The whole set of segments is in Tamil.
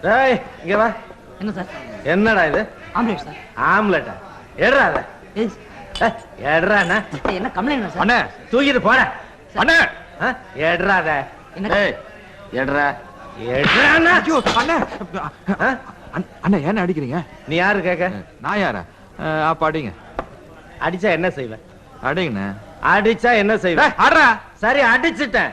டேய் இங்க வா. என்ன சார்? என்னடா இது? Omelette sir. ஆம்லெட்டா? எடுறா அத. எடுறா அண்ணா. என்ன கம்ப்ளைண்ட் சார்? அண்ணா தூக்கிட்டு போடா. அண்ணா எடுறா அத. ஏய் எடுறா. எடுறா அண்ணா. ஐயோ அண்ணா. அண்ணா என்ன அடிக்கிறீங்க? நீ யாரு கேக்க? நான் யாரா? அப்ப அடிங்க. அடிச்சா என்ன செய்வ? அடிங்கண்ணே. அடிச்சா என்ன செய்வ? ஆடுறா. சரி அடிச்சிட்டேன்.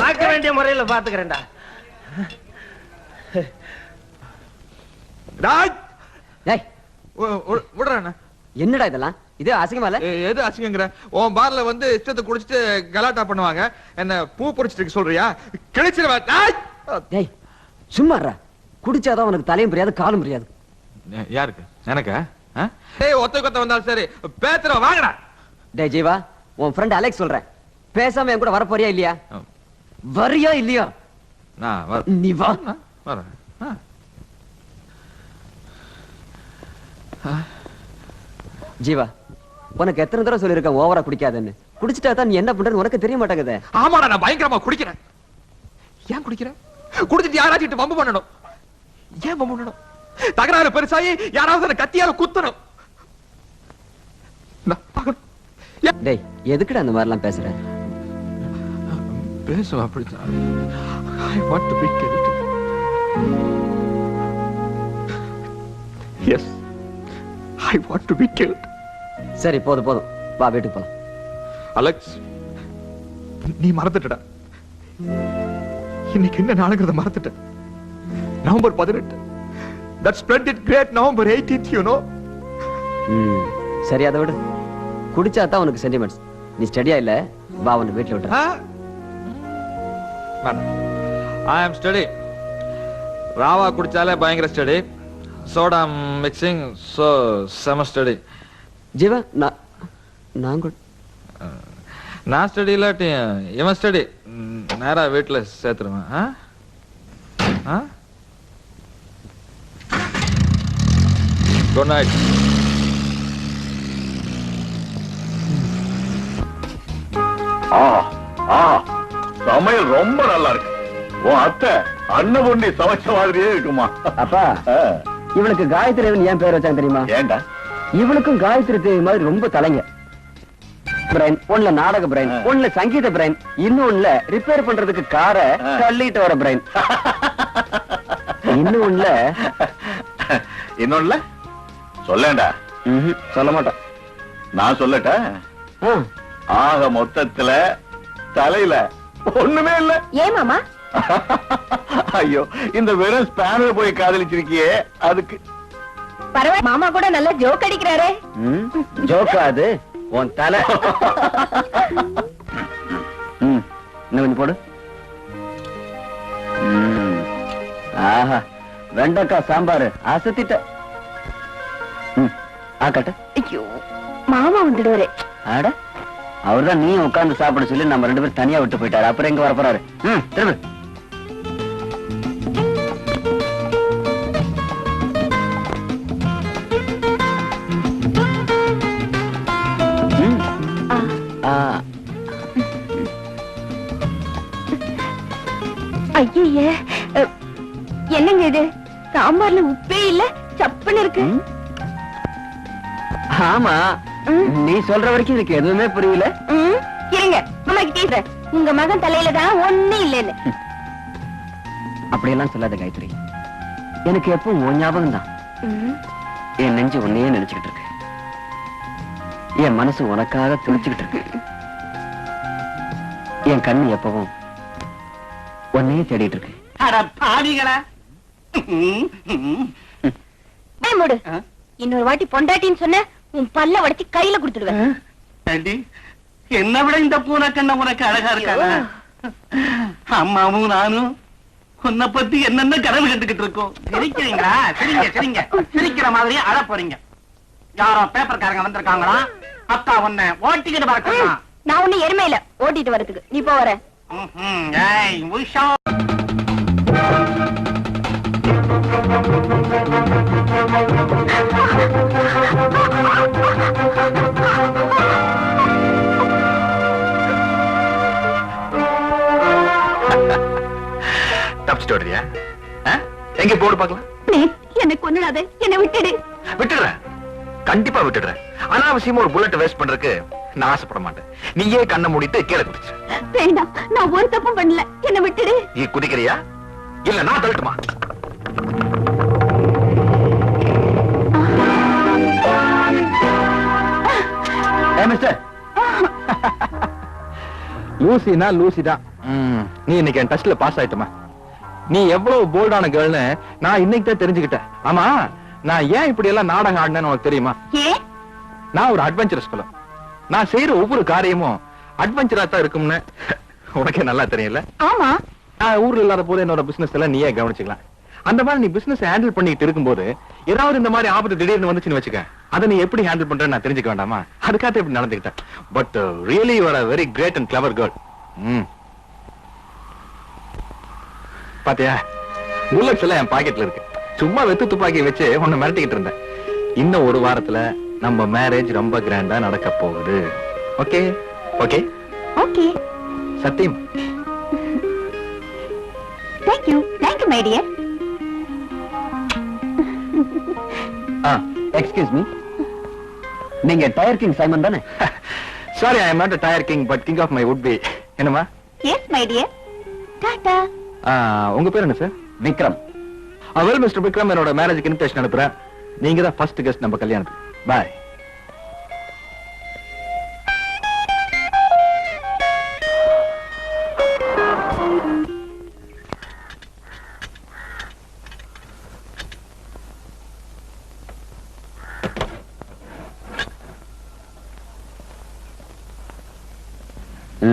பார்க்க வேண்டிய முறையில பாத்துக்கிறேன்டா. என்னடா இதெல்லாம்? இது அசிங்கமா இல்ல? எது அசிங்கங்கற? உன் பார்ல வந்து இஷ்டத்தை குடிச்சிட்டு கலாட்டா பண்ணுவாங்க. என்ன பூ பொறிச்சிட்டு சொல்றியா? கிழிச்சிடுவா. டேய் சும்மா இருடா. குடிச்சாதான் உனக்கு தலையும் புரியாது காலும் புரியாது. யாருக்கு? எனக்கா? டேய் ஒத்த கொத்த வந்தாலும் சரி பேத்துற வாங்கடா. டேய் ஜீவா, உன் ஃப்ரெண்ட் அலெக்ஸ் சொல்றேன். பேசாம என் கூட வர போறியா இல்லையா? வரியா இல்லையா? நீ வா. வரேன். ஜீவா, உனக்கு எத்தனை தடவை சொல்லிருக்கேன் ஓவரா குடிக்காதன்னு. குடிச்சிட்டா தான் நீ என்ன பண்றன்னு உனக்கு தெரிய மாட்டேங்குது. ஆமாடா, நான் பயங்கரமா குடிக்கிறேன். ஏன் குடிக்கிறேன்? குடிச்சிட்டு யாராச்சும் வம்பு பண்ணணும். ஏன் வம்பு பண்ணணும்? தகராறு பெருசாயி யாராவது கத்தியால குத்தணும். டேய் எதுக்குடா அந்த மாதிரி எல்லாம் பேசுற? பேசுவா அப்படிதான். I want to be killed. Yes, I want to be killed. சரி போதும் போதும், வா வீட்டுக்கு போலாம். அலெக்ஸ், நீ மறந்துட்டடா. இன்னைக்கு என்ன நாளுங்கிறத மறந்துட்ட. November 18. That splendid great November 18th, you know. சரி அதை விடு. குடிச்சா தான் உனக்கு சென்டிமெண்ட்ஸ். நீ ஸ்டடியா இல்ல, வா உன்னை வீட்டுல விட்டு. I am steady. ராவா குடிச்சாலே பயங்கர ஸ்டடி. சோடா மிக்சிங் சோ செம ஸ்டடி. ஜீவா, நான் ஸ்டடி இல்லாட்டி இவன் ஸ்டடி. நேரா வீட்டுல சேர்த்துருவேன். Good night. சமையல் ரொம்ப நல்லா இருக்கு. உன் அத்தை அன்னபொண்ணி சமைச்ச மாதிரியே இருக்குமா? அப்பா, இவளுக்கு காயத்ரி ஏன் பேர் வச்சாங்க தெரியுமா? ஏண்டா? இவளுக்கும் காயத்ரி தேவி மாதிரி ரொம்ப தலைங்க. பிரைன் ஒண்ணுல நாடக பிரைன், ஒண்ணுல சங்கீத பிரைன், இன்னொன்னுல ரிப்பேர் பண்றதுக்கு கார தள்ளிட்டு வர பிரைன், இன்னொன்னுல சொல்லேண்டா. சொல்ல மாட்டேன். நான் சொல்லட்டா? ஆக மொத்தத்துல தலையில ஒண்ணுமே இல்ல. ஏன் மாமா? ஐயோ, இந்த வெறும் ஸ்பேனர் போய் காதலிச்சிருக்கியே அதுக்கு. பரவாயில்ல, மாமா கூட நல்லா ஜோக் அடிக்கிறாரே. ஜோக்கா அது? உன் தலை. இன்னும் கொஞ்சம் போடு. ஆஹா, வெண்டைக்காய் சாம்பாரு அசத்திட்ட. ஆக்கட்ட. ஐயோ, மாமா வந்துடுவாரு. ஆட, அவர்தான் நீ உட்கார்ந்து சாப்பிட சொல்லி நம்ம 2 பேரும் தனியா விட்டு போயிட்டாரு. அப்புறம் எங்க வர போறாரு? திரும்ப. ஐயே, என்னங்க இது? சாம்பார்ல உப்பே இல்ல, சப்புன்னு இருக்கு. ஆமா, நீ சொல்ற வரைக்கும் எனக்கு எதுவுமே புரியல. இருங்க, மாமா கிட்ட உங்க மகன் தலையில தான் ஒண்ணு இல்லன்னு. அப்படியெல்லாம் சொல்லாத காயத்ரி. எனக்கு எப்பவும் உன் ஞாபகம் தான். என் நெஞ்சு உன்னையே நினைச்சுக்கிட்டு இருக்கு. என் மனசு உனக்காக துடிச்சுக்கிட்டு இருக்கு. என் கண்ணு எப்பவும் உன்னையே தேடிட்டு இருக்கு. மூடு. இன்னொரு வாட்டி பொண்டாட்டின்னு சொன்ன உன் பல்ல உடைச்சு கையில கொடுத்துடுவேன். என்ன விட இந்த பூனை கண்ண உனக்கு அழகா இருக்காங்க. அம்மாவும் நானும் உன்னை பத்தி என்னென்ன கனவு கண்டுகிட்டு இருக்கோம். சிரிக்கிறீங்களா? சரிங்க சரிங்க, சிரிக்கிற மாதிரியே அழ போறீங்க. யாரோ பேப்பர்காரங்க வந்திருக்காங்களா? அக்கா உன்னை ஓட்டிக்கிட்டு பார்க்கலாம். நான் ஒண்ணு எருமையில ஓட்டிட்டு வரதுக்கு நீ போ. வர உஷா தப்பிச்சுட்டு வருதியா? எங்க போடு பாக்கலாம். எனக்கு ஒண்ணுடாத, என்ன விட்டுடு. விட்டுடுறேன், கண்டிப்பா விட்டுடுறேன். அனாவசியமா ஒரு புல்லட் வேஸ்ட் பண்றதுக்கு நான் ஆசைப்பட மாட்டேன். நீயே கண்ணை மூடிட்டு கீழே குதிச்சு. வேண்டாம், நான் ஒரு தப்பும் பண்ணல, என்ன விட்டுடு. நீ குதிக்கிறியா இல்ல நான் தள்ளட்டுமா? லூசினா லூசிதான். நீ இன்னைக்கு என் டெஸ்ட்ல பாஸ் ஆயிட்டமா? நீ எவ்வளவு போல்டான கேர்ள்னு நான் இன்னைக்கு தான் தெரிஞ்சுக்கிட்டேன். ஆமா, நான் ஏன் இப்படி எல்லாம் நாடகம் ஆடினேன்னு உனக்கு தெரியுமா? நான் ஒரு அட்வென்ச்சரஸ் ஃபெலோ. நான் செய்யற ஒவ்வொரு காரியமும் அட்வென்ச்சரா தான் இருக்கும்னு உனக்கே நல்லா தெரியல. ஆமா, நான் ஊர்ல இல்லாத போது என்னோட பிசினஸ் எல்லாம் நீயே கவனிச்சுக்கலாம். அந்த மாதிரி நீ பிசினஸ் ஹேண்டில் பண்ணிட்டு இருக்கும்போது ஏதாவது இந்த மாதிரி ஆபத்து திடீர்னு வந்துச்சுன்னு வச்சுக்க, அதை நீ எப்படி ஹேண்டில் பண்றேன்னு நான் தெரிஞ்சுக்க வேண்டாமா? அதுக்காக இப்படி நடந்துக்கிட்டேன். But really you are a very great and clever girl. பாத்தியா, புல்லட்ஸ் எல்லாம் என் பாக்கெட்ல இருக்கு. சும்மா வெத்து துப்பாக்கி வச்சு உன்னை மிரட்டிக்கிட்டு இருந்தேன். இன்னும் ஒரு வாரத்துல நம்ம மேரேஜ் ரொம்ப கிராண்டா நடக்க போகுது. ஓகே ஓகே ஓகே, சத்தியம். thank you my dear. Excuse me, நீங்க டயர் கிங் சைமன் தானே? Sorry, I am not a tire king but king of my would be. என்னமா? yes my dear. டாடா. உங்க பேர் என்ன sir? Vikram. Well mister Vikram, என்னோட மேரேஜ்க்கு இன்விடேஷன் அனுப்புறேன். நீங்க தான் ஃபர்ஸ்ட் கெஸ்ட் நம்ம கல்யாணத்துக்கு. பாய்.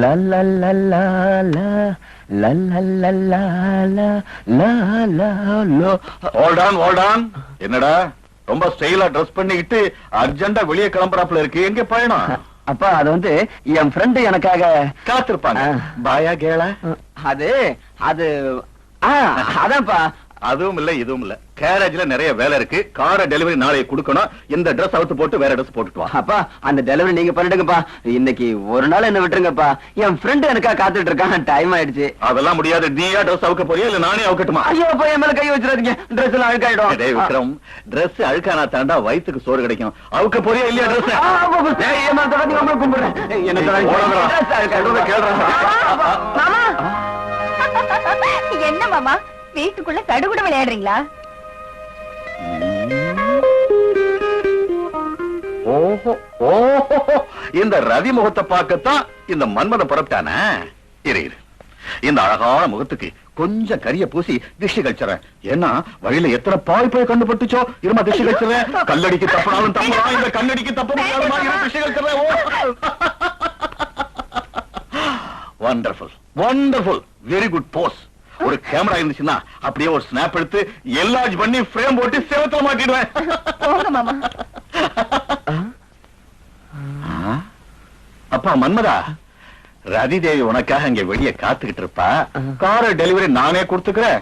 La la la la la la la la la la la la la. hold on. என்னடா ரொம்ப ஸ்டைலா ட்ரெஸ் பண்ணிக்கிட்டு அர்ஜென்ட்டா வெளியே கிளம்புறாப்புல இருக்கு. எங்க பயணம்? அப்பா, அது வந்து என் ஃப்ரெண்டு எனக்காக காத்திருப்பாங்க. பாயா கேள? அது அது அதான்ப்பா. அதுவும் இல்ல இதுவும் இல்ல. கேரேஜ்ல நிறைய வேலை இருக்கு. கார டெலிவரி நாளைக்கு கொடுக்கணும். இந்த Dress அவுத்து போட்டு வேற Dress போட்டுட்டு வா. அப்பா, அந்த டெலிவரி நீங்க பண்ணிடுங்கப்பா. இன்னைக்கு ஒரு நாள் என்ன விட்டுருங்கப்பா. என் ஃப்ரெண்டு எனக்கா காத்துட்டு இருக்கான். டைம் ஆயிடுச்சு. அதெல்லாம் முடியாது. நீயா Dress அவுக்க போறியா இல்ல நானே அவுக்கட்டுமா? ஐயோ, போய் என் மேல கை வச்சிடாதீங்க. Dress எல்லாம் அழுக்காயிடும். டேய் விக்ரம், Dress அழுக்கானா தாண்டா வயித்துக்கு சோறு கிடைக்கும். அவுக்க போறியா இல்லையா Dress? என் மேல தொடாதீங்க, அம்மா கும்பிடுறேன். என்ன மாமா, என்ன மாமா வீட்டுக்குள்ள சடுகுடு விளையாடுறீங்களா? ஓஹோ ஓஹோ, இந்த ரவி முகத்தை பார்க்கத்தான் இந்த மன்மத புறப்பட்டானே. இரு இந்த அழகான முகத்துக்கு கொஞ்சம் கரிய பூசி திஷ்டி கழிச்சுறேன். ஏன்னா வழியில எத்தனை பாய் கண்டுபட்டுச்சோ. இருமா திஷ்டி கழிச்சுறேன். கல்லடிக்கு தப்புனாலும் தப்புனா, இந்த கல்லடிக்கு தப்பு முடியாத திஷ்டி கழிச்சுறேன். Wonderful wonderful, very good pose. ஒரு கேமரா இருந்துச்சுன்னா அப்படியே ஒரு ஸ்னாப் எடுத்து எல்லாஜ் பண்ணி ஃப்ரேம் போட்டு செவத்துல மாட்டிடுவேன். அப்பா மன்மதா, ரதி தேவி உனக்காக இங்க வெளியே காத்துக்கிட்டு இருப்பா. கார டெலிவரி நானே கொடுத்துக்கிறேன்.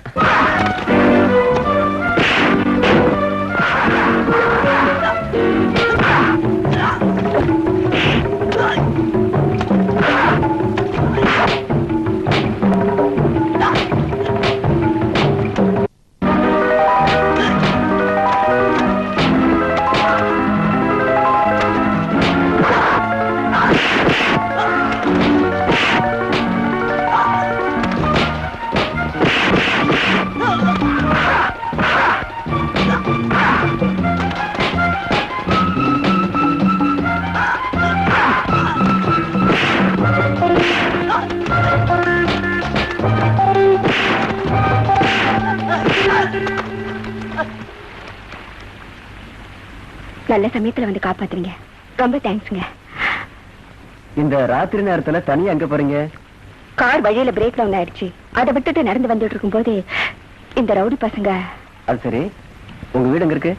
நல்ல சமயத்துல வந்து காப்பாத்துறீங்க. ரொம்ப தேங்க்ஸ்ங்க. இந்த ராத்திரி நேரத்துல தனியா எங்க போறீங்க? கார் வழியில பிரேக் டவுன் ஆயிடுச்சு. அதை விட்டுட்டு நடந்து வந்துட்டு இருக்கும் போது இந்த ரவுடி பசங்க. அது சரி, உங்க வீடு எங்க இருக்கு?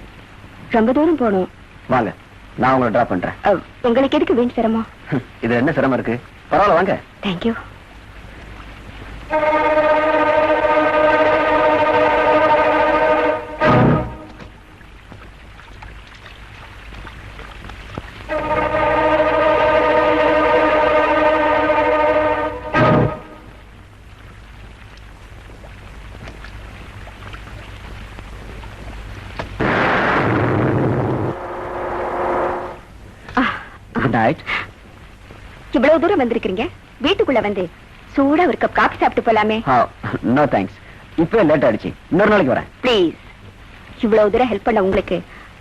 ரொம்ப தூரம் போகணும். வாங்க, நான் உங்களை டிராப் பண்றேன். உங்களுக்கு எதுக்கு வீண் சிரமம்? இது என்ன சிரமம் இருக்கு? பரவாயில்ல, வாங்க. தேங்க்யூ. Good night. இவ்வளவு தூரம் வந்திருக்கீங்க, வீட்டுக்குள்ள வந்து சூடா ஒரு கப் காபி சாப்பிட்டு போலாமே. நோ தேங்க்ஸ், இப்பவே லேட் ஆயிடுச்சு. இன்னொரு நாளைக்கு வரேன். ப்ளீஸ். இவ்வளவு தூரம் ஹெல்ப் பண்ண உங்களுக்கு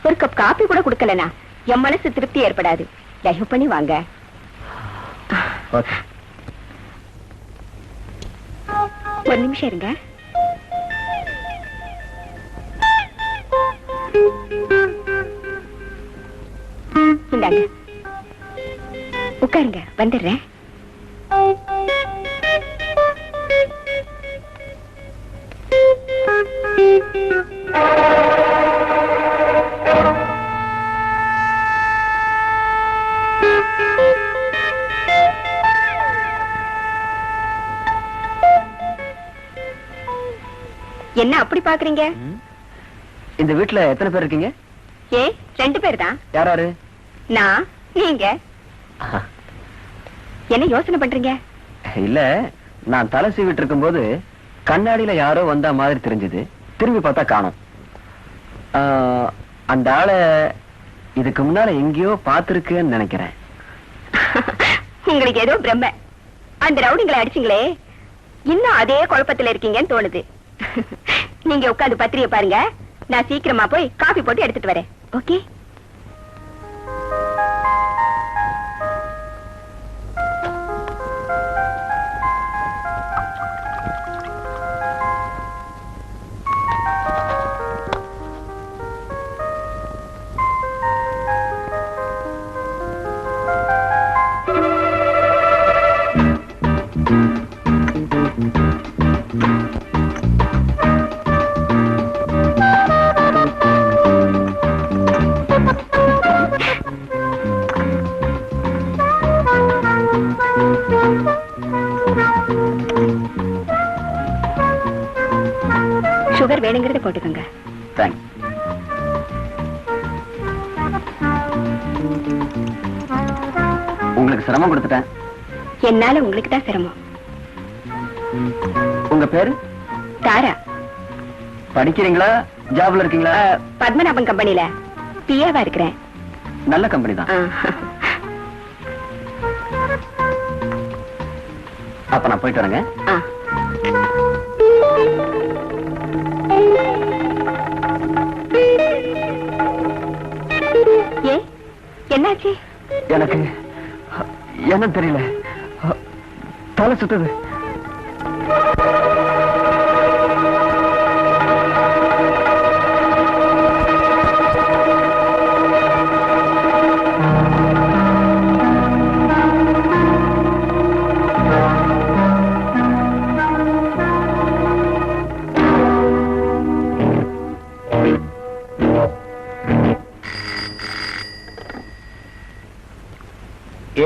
ஒரு கப் காபி கூட கொடுக்கலனா என் மனசு திருப்தி ஏற்படாது. தயவு பண்ணி வாங்க. ஓகே. ஒரு நிமிஷம் இருங்க. இந்தாங்க, உட்காருங்க, வந்துடுறேன். என்ன அப்படி பாக்குறீங்க? இந்த வீட்டுல எத்தனை பேர் இருக்கீங்க? ஏ, 2 பேர் தான். யாராரு? நான், நீங்க. என்ன யோசனை பண்றீங்க? இல்ல, நான் தலை சீவிட்டு இருக்கும் போது கண்ணாடியில யாரோ வந்த மாதிரி தெரிஞ்சது. திரும்பி பார்த்தா காணோம். அந்த ஆளை இதுக்கு முன்னால எங்கேயோ பார்த்திருக்கேன்னு நினைக்கிறேன். உங்களுக்கு ஏதோ பிரம்ம. அந்த ரவுடிங்களை அடிச்சிங்களே, இன்னும் அதே குழப்பத்துல இருக்கீங்கன்னு தோணுது. நீங்க உட்கார்ந்து பத்திரிகை பாருங்க, நான் சீக்கிரமா போய் காபி போட்டு எடுத்துட்டு வரேன். ஓகே? சுகர் வேணுங்கிறத போட்டுக்கோங்க. தேங்க்ஸ். உங்களுக்கு சிரமம் கொடுத்துட்டேன். என்னால உங்களுக்கு தான் சிரமம். உங்க பேரு? தாரா. படிக்கிறீங்களா, ஜாப்ல இருக்கீங்களா? பத்மநாபன் கம்பெனில பிஏவா இருக்கிறேன். நல்ல கம்பெனி தான். அப்ப நான் போயிட்டு வரேங்க. ஏ, என்னாச்சு? எனக்கு என்ன தெரியல, தலை சுத்துது.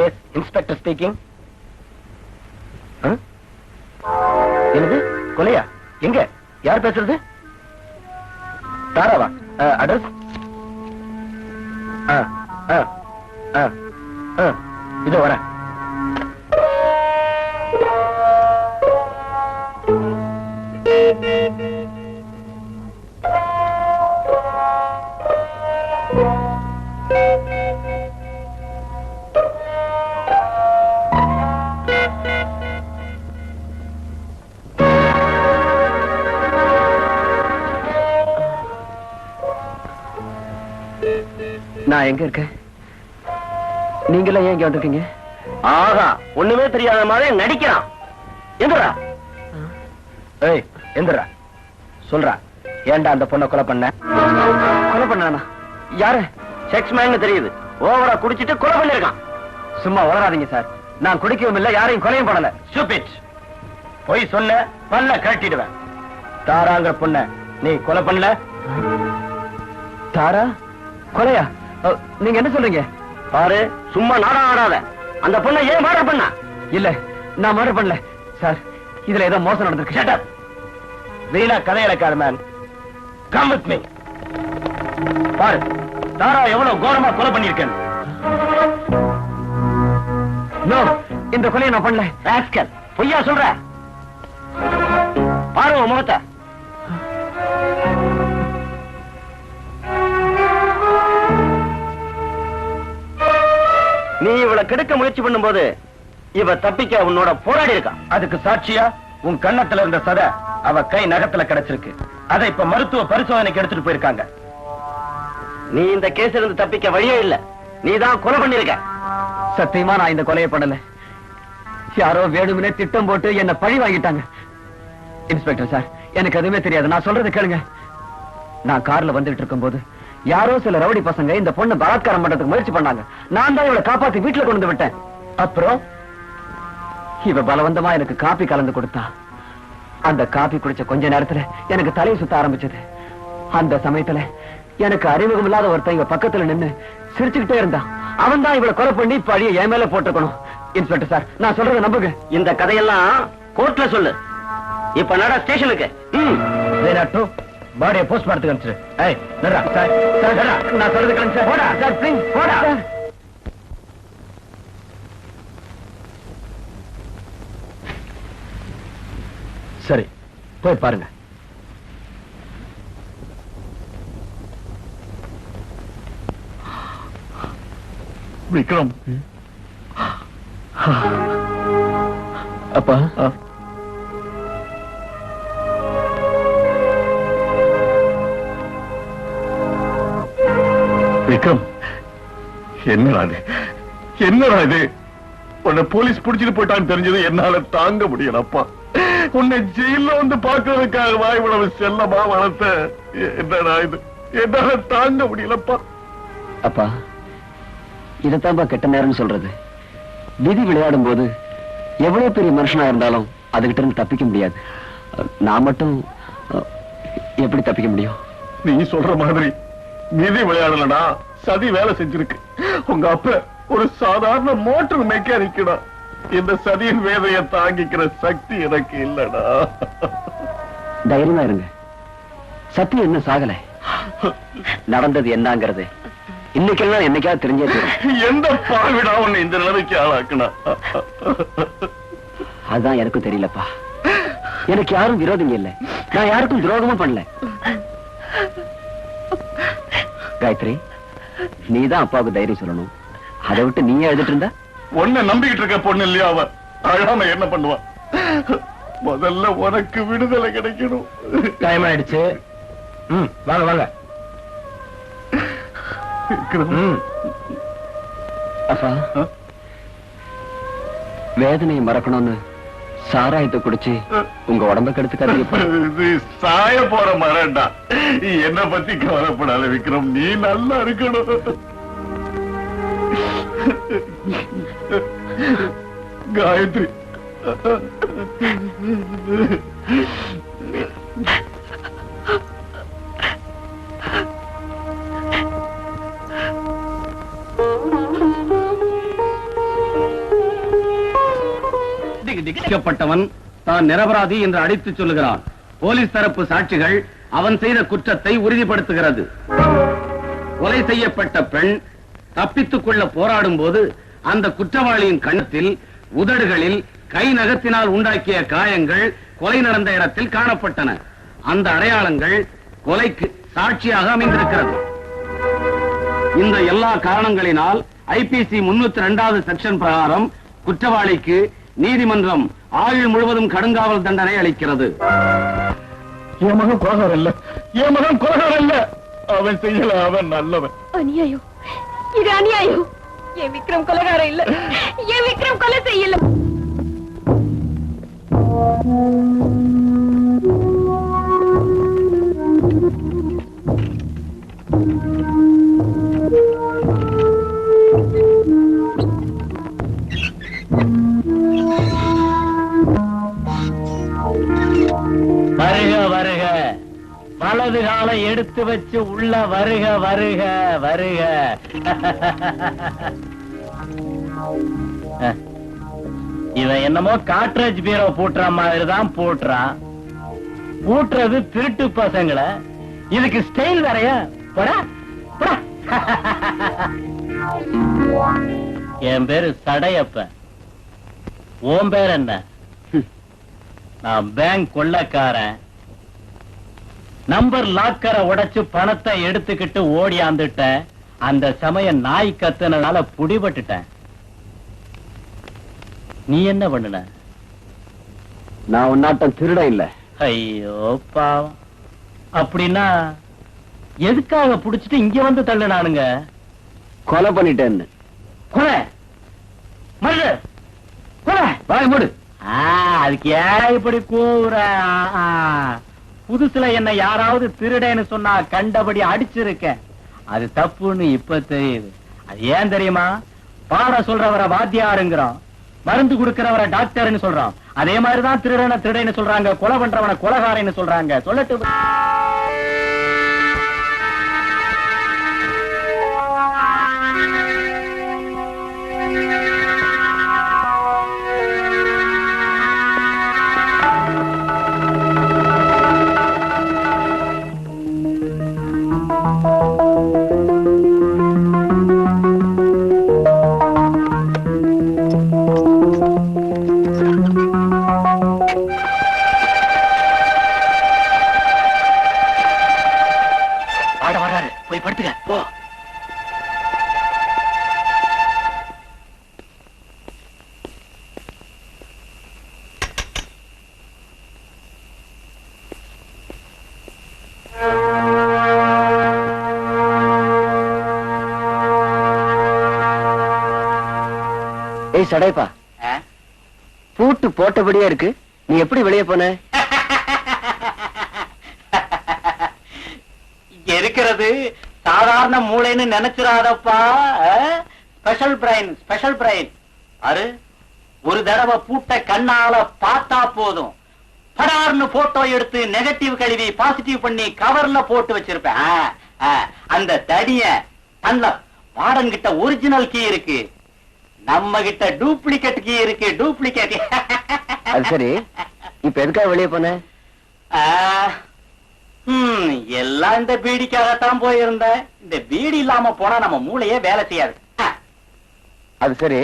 Yes, inspector speaking. என்னது, கொலையா? எங்க? யார் பேசுறது? தாராவா? அட்ரஸ்? இதோ வரேன். நான் எங்க இருக்கேன்? நீங்களாம் ஏன் இங்க வந்திருக்கீங்க? ஆஹா, ஒண்ணுமே தெரியாத மாதிரி நடிக்கிறான். எந்திரா. ஏய், எந்திரா. சொல்றா, ஏன்டா அந்த பொண்ணை கொலை பண்ண? கொலை பண்ணானா? யாரு? செக்ஸ் மேன் தெரியுது. ஓவரா குடிச்சிட்டு கொலை பண்ணிருக்கான். சும்மா வளராதீங்க சார். நான் குடிக்கவும் இல்ல, யாரையும் கொலையும் பண்ணல. ஸ்டூபிட். போய் சொன்ன பல்ல கட்டிடுவேன். தாராங்கிற பொண்ண நீ கொலை பண்ணல? தாரா கொலையா? நீங்க என்ன சொல்றீங்க? பாரு, சும்மா நாடா ஆடாத. அந்த பொண்ணை ஏன் மர்டர் பண்ண? இல்ல, நான் மர்டர் பண்ணல சார். இதுல ஏதோ மோசம் நடந்திருக்கு. Shut up. வீணா கதை இழக்காத மேன். Come with me. பாரு, தாரா எவ்வளவு கோரமா கொலை பண்ணிருக்கேன். நோ, இந்த கொலையை நான் பண்ணல. ராஸ்கல், பொய்யா சொல்ற? பாரு உன் முகத்தை. நீ இவளை கெடுக்க முயற்சி பண்ணும்போது இவ தப்பிக்க உன்னோட போராடி இருக்கா. அதுக்கு சாட்சியா உன் கண்ணத்துல இருந்த சதை அவ கை நகத்துல கிடைச்சிருக்கு. அதை இப்ப மருத்துவ பரிசோதனைக்கு எடுத்துட்டு போயிருக்காங்க. நீ இந்த கேஸ்ல இருந்து தப்பிக்க வழியே இல்ல. நீதான் கொலை பண்ணிருக்க. சத்தியமா நான் இந்த கொலையை பண்ணல. யாரோ வேணும்னே திட்டம் போட்டு என்ன பழி வாங்கிட்டாங்க. இன்ஸ்பெக்டர் சார், எனக்கு எதுவுமே தெரியாது. நான் சொல்றது கேளுங்க. நான் கார்ல வந்துட்டு இருக்கும் போது யாரோ சில ரவுடி பசங்க இந்த பொண்ணு பலாத்காரம் பண்றதுக்கு முயற்சி பண்ணாங்க. நான் தான் இவளை காப்பாத்தி வீட்டுல கொண்டு விட்டேன். அப்புறம் இவ பலவந்தமா எனக்கு காபி கலந்து கொடுத்தா. அந்த காபி குடிச்ச கொஞ்ச நேரத்துல எனக்கு தலையை சுத்த ஆரம்பிச்சது. அந்த சமயத்துல எனக்கு அறிமுகம் இல்லாத ஒருத்தன் இவ பக்கத்துல நின்னு சிரிச்சுக்கிட்டே இருந்தான். அவன் தான் இவளை கொலை பண்ணி பழிய என் மேல போட்டுக்கணும். இன்ஸ்பெக்டர் சார், நான் சொல்றத நம்புங்க. இந்த கதையெல்லாம் கோர்ட்ல சொல்லு. இப்ப நட ஸ்டேஷனுக்கு. பாடியை போஸ்ட்மார்ட்டத்துக்கு அனுப்பிச்சிரு. ஏய், நடடா. Sir, sir, நடடா. நான் சொல்றது கேளுங்க சார். போடா சார், ப்ளீஸ் போடா. சரி, போய் பாருங்க. விக்ரம், அப்பா, விக்ரம், என்னடா இது? என்னடா இது? உன்னை போலீஸ் புடிச்சிட்டு போயிட்டான்னு தெரிஞ்சது என்னால தாங்க முடியலப்பா. உன்னை ஜெயில வந்து பாக்குறதுக்காகவா இவ்வளவு செல்லமா வளர்த்த? என்னடா இது? என்னால தாங்க முடியலப்பா. அப்பா, இதத்தான்பா கெட்ட நேரம் சொல்றது. விதி விளையாடும் போது எவ்வளவு பெரிய மனுஷனா இருந்தாலும் அதுகிட்ட இருந்து தப்பிக்க முடியாது. நான் மட்டும் எப்படி தப்பிக்க முடியும்? நீ சொல்ற மாதிரி விதி விளையாடலடா, சதி வேலை செஞ்சிருக்கு. உங்க அப்ப ஒரு சாதாரண மோட்டர் மெக்கானிக்கடா. இந்த சதியின் வேதையை தாங்கிக்கிற சக்தி எனக்கு இல்லடா. தைரியமா இருங்க. சத்தியம் என்ன சாகல. நடந்தது என்னங்கிறது இன்னைக்கெல்லாம் என்னைக்காவது தெரிஞ்சே தீரும். எந்த பாவிடா உன்னை இந்த நிலைமைக்கு ஆளாக்குனா? அதுதான் எனக்கும் தெரியலப்பா. எனக்கு யாரும் விரோதிங்க இல்ல. நான் யாருக்கும் துரோகமும் பண்ணல. காயத்ரி, நீதான் அப்பாவுக்கு தைரியம் சொல்லணும். அதை விட்டு நீயே எழுதிட்டு இருந்தா? உன்னை நம்பிக்கிட்டு இருக்க பொண்ணு இல்லையா அவ? அழாம என்ன பண்ணுவா? முதல்ல உனக்கு விடுதலை கிடைக்கணும். டைம் ஆயிடுச்சு. வாங்க வாங்க. அப்பா, வேதனையை மறக்கணும்னு சாராயத்தை குடிச்சு உங்க உடம்ப கெடுத்துக்காதீங்கப்பா. இது சாய போற மரண்டா. என்ன பத்தி கவலைப்படாத விக்ரம், நீ நல்லா இருக்கணும். காயத்ரி, பாதிக்கப்பட்டவன் தான் நிரபராதி என்று அடித்துச் சொல்லுகிறான். போலீஸ் தரப்பு சாட்சிகள் அவன் செய்த குற்றத்தை உறுதிப்படுத்துகிறது. கொலை செய்யப்பட்ட பெண் தப்பித்துக் கொள்ள போராடும் போது அந்த குற்றவாளியின் கன்னத்தில், உதடுகளில் கை நகத்தினால் உண்டாக்கிய காயங்கள் கொலை நடந்த இடத்தில் காணப்பட்டன. அந்த அடையாளங்கள் கொலைக்கு சாட்சியாக அமைந்திருக்கிறது. இந்த எல்லா காரணங்களினால் ஐபிசி 302வது செக்ஷன் பிரகாரம் குற்றவாளிக்கு நீதிமன்றம் ஆயுள் முழுவதும் கடுங்காவல் தண்டனை அளிக்கிறது. என் மகன் கொலகாரன் இல்ல. என் மகன் கொலகாரன் இல்ல. அவன் செய்யல, அவன் நல்லவன். அநியாயம், இது அநியாயம். என் விக்ரம் கொலைகாரம் இல்ல. என் விக்ரம் கொலை செய்யல. வருக வருக, வலது காலை எடுத்து வச்சு உள்ள வருக வருக வருக. இவன் என்னமோ காட்ரேஜ் பீரோ பூட்டுற மாதிரி தான் பூட்டுறான். பூட்டுறது திருட்டு பசங்களை, இதுக்கு ஸ்டைல் வேறையா? போடா போடா. என் பேரு சடையப்ப. உன் பேர் என்ன? நான் பேங்க் கொள்ளக்காரன். நம்பர் லாக்கரை உடைச்சு பணத்தை எடுத்துக்கிட்டு ஓடியாந்துட்டேன். அந்த சமயம் நாய் கத்துனதால புடிபட்டுட்டேன். நீ என்ன பண்ணுன? நான் உன்னாட்டம் திருட இல்ல. ஐயோ பாவம். அப்படின்னா எதுக்காக புடிச்சிட்டு இங்க வந்து தள்ளுனானுங்க? கொலை பண்ணிட்டேன்னு. கொலை? மர்டர்? கொலை? வாய் மூடு. அதுக்கு ஏன் இப்படி கூற? புதுசுல என்ன யாராவது திருடேன்னு சொன்னா கண்டபடி அடிச்சிருக்கேன். அது தப்புன்னு இப்ப தெரியுது. அது ஏன் தெரியுமா? பாட சொல்றவரை வாத்தியாருங்கிறோம், மருந்து கொடுக்கிறவரை டாக்டர்னு சொல்றான். அதே மாதிரிதான் திருடனை திருடன்னு சொல்றாங்க, கொலை பண்றவனை கொலைகாரன்னு சொல்றாங்க. சொல்லட்டு போய் படுத்துக்க போ. ஏய் சடைப்பா, பூட்டு போட்டபடியா இருக்கு. நீ எப்படி வெளியே போன? இங்க இருக்கிறது சாதாரண மூளைன்னு நினைச்சிடாதப்பா. Special brain, special brain. அரு ஒரு தடவை பூட்ட கண்ணால பார்த்தா போதும், படார்னு போட்டோ எடுத்து நெகட்டிவ் கழுவி பாசிட்டிவ் பண்ணி கவர்ல போட்டு வச்சிருப்பேன். அந்த தடிய அந்த வார்டன் கிட்ட ஒரிஜினல் கீ இருக்கு, நம்ம கிட்ட டூப்ளிகேட் கீ இருக்கு. டூப்ளிகேட். அது சரி, இப்ப எதுக்காக வெளியே போன? எல்லாம் இந்த பீடிக்காகத்தான் போயிருந்த. இந்த பீடி இல்லாம போனா நம்ம மூளையே வேலை செய்யாது. அது சரி,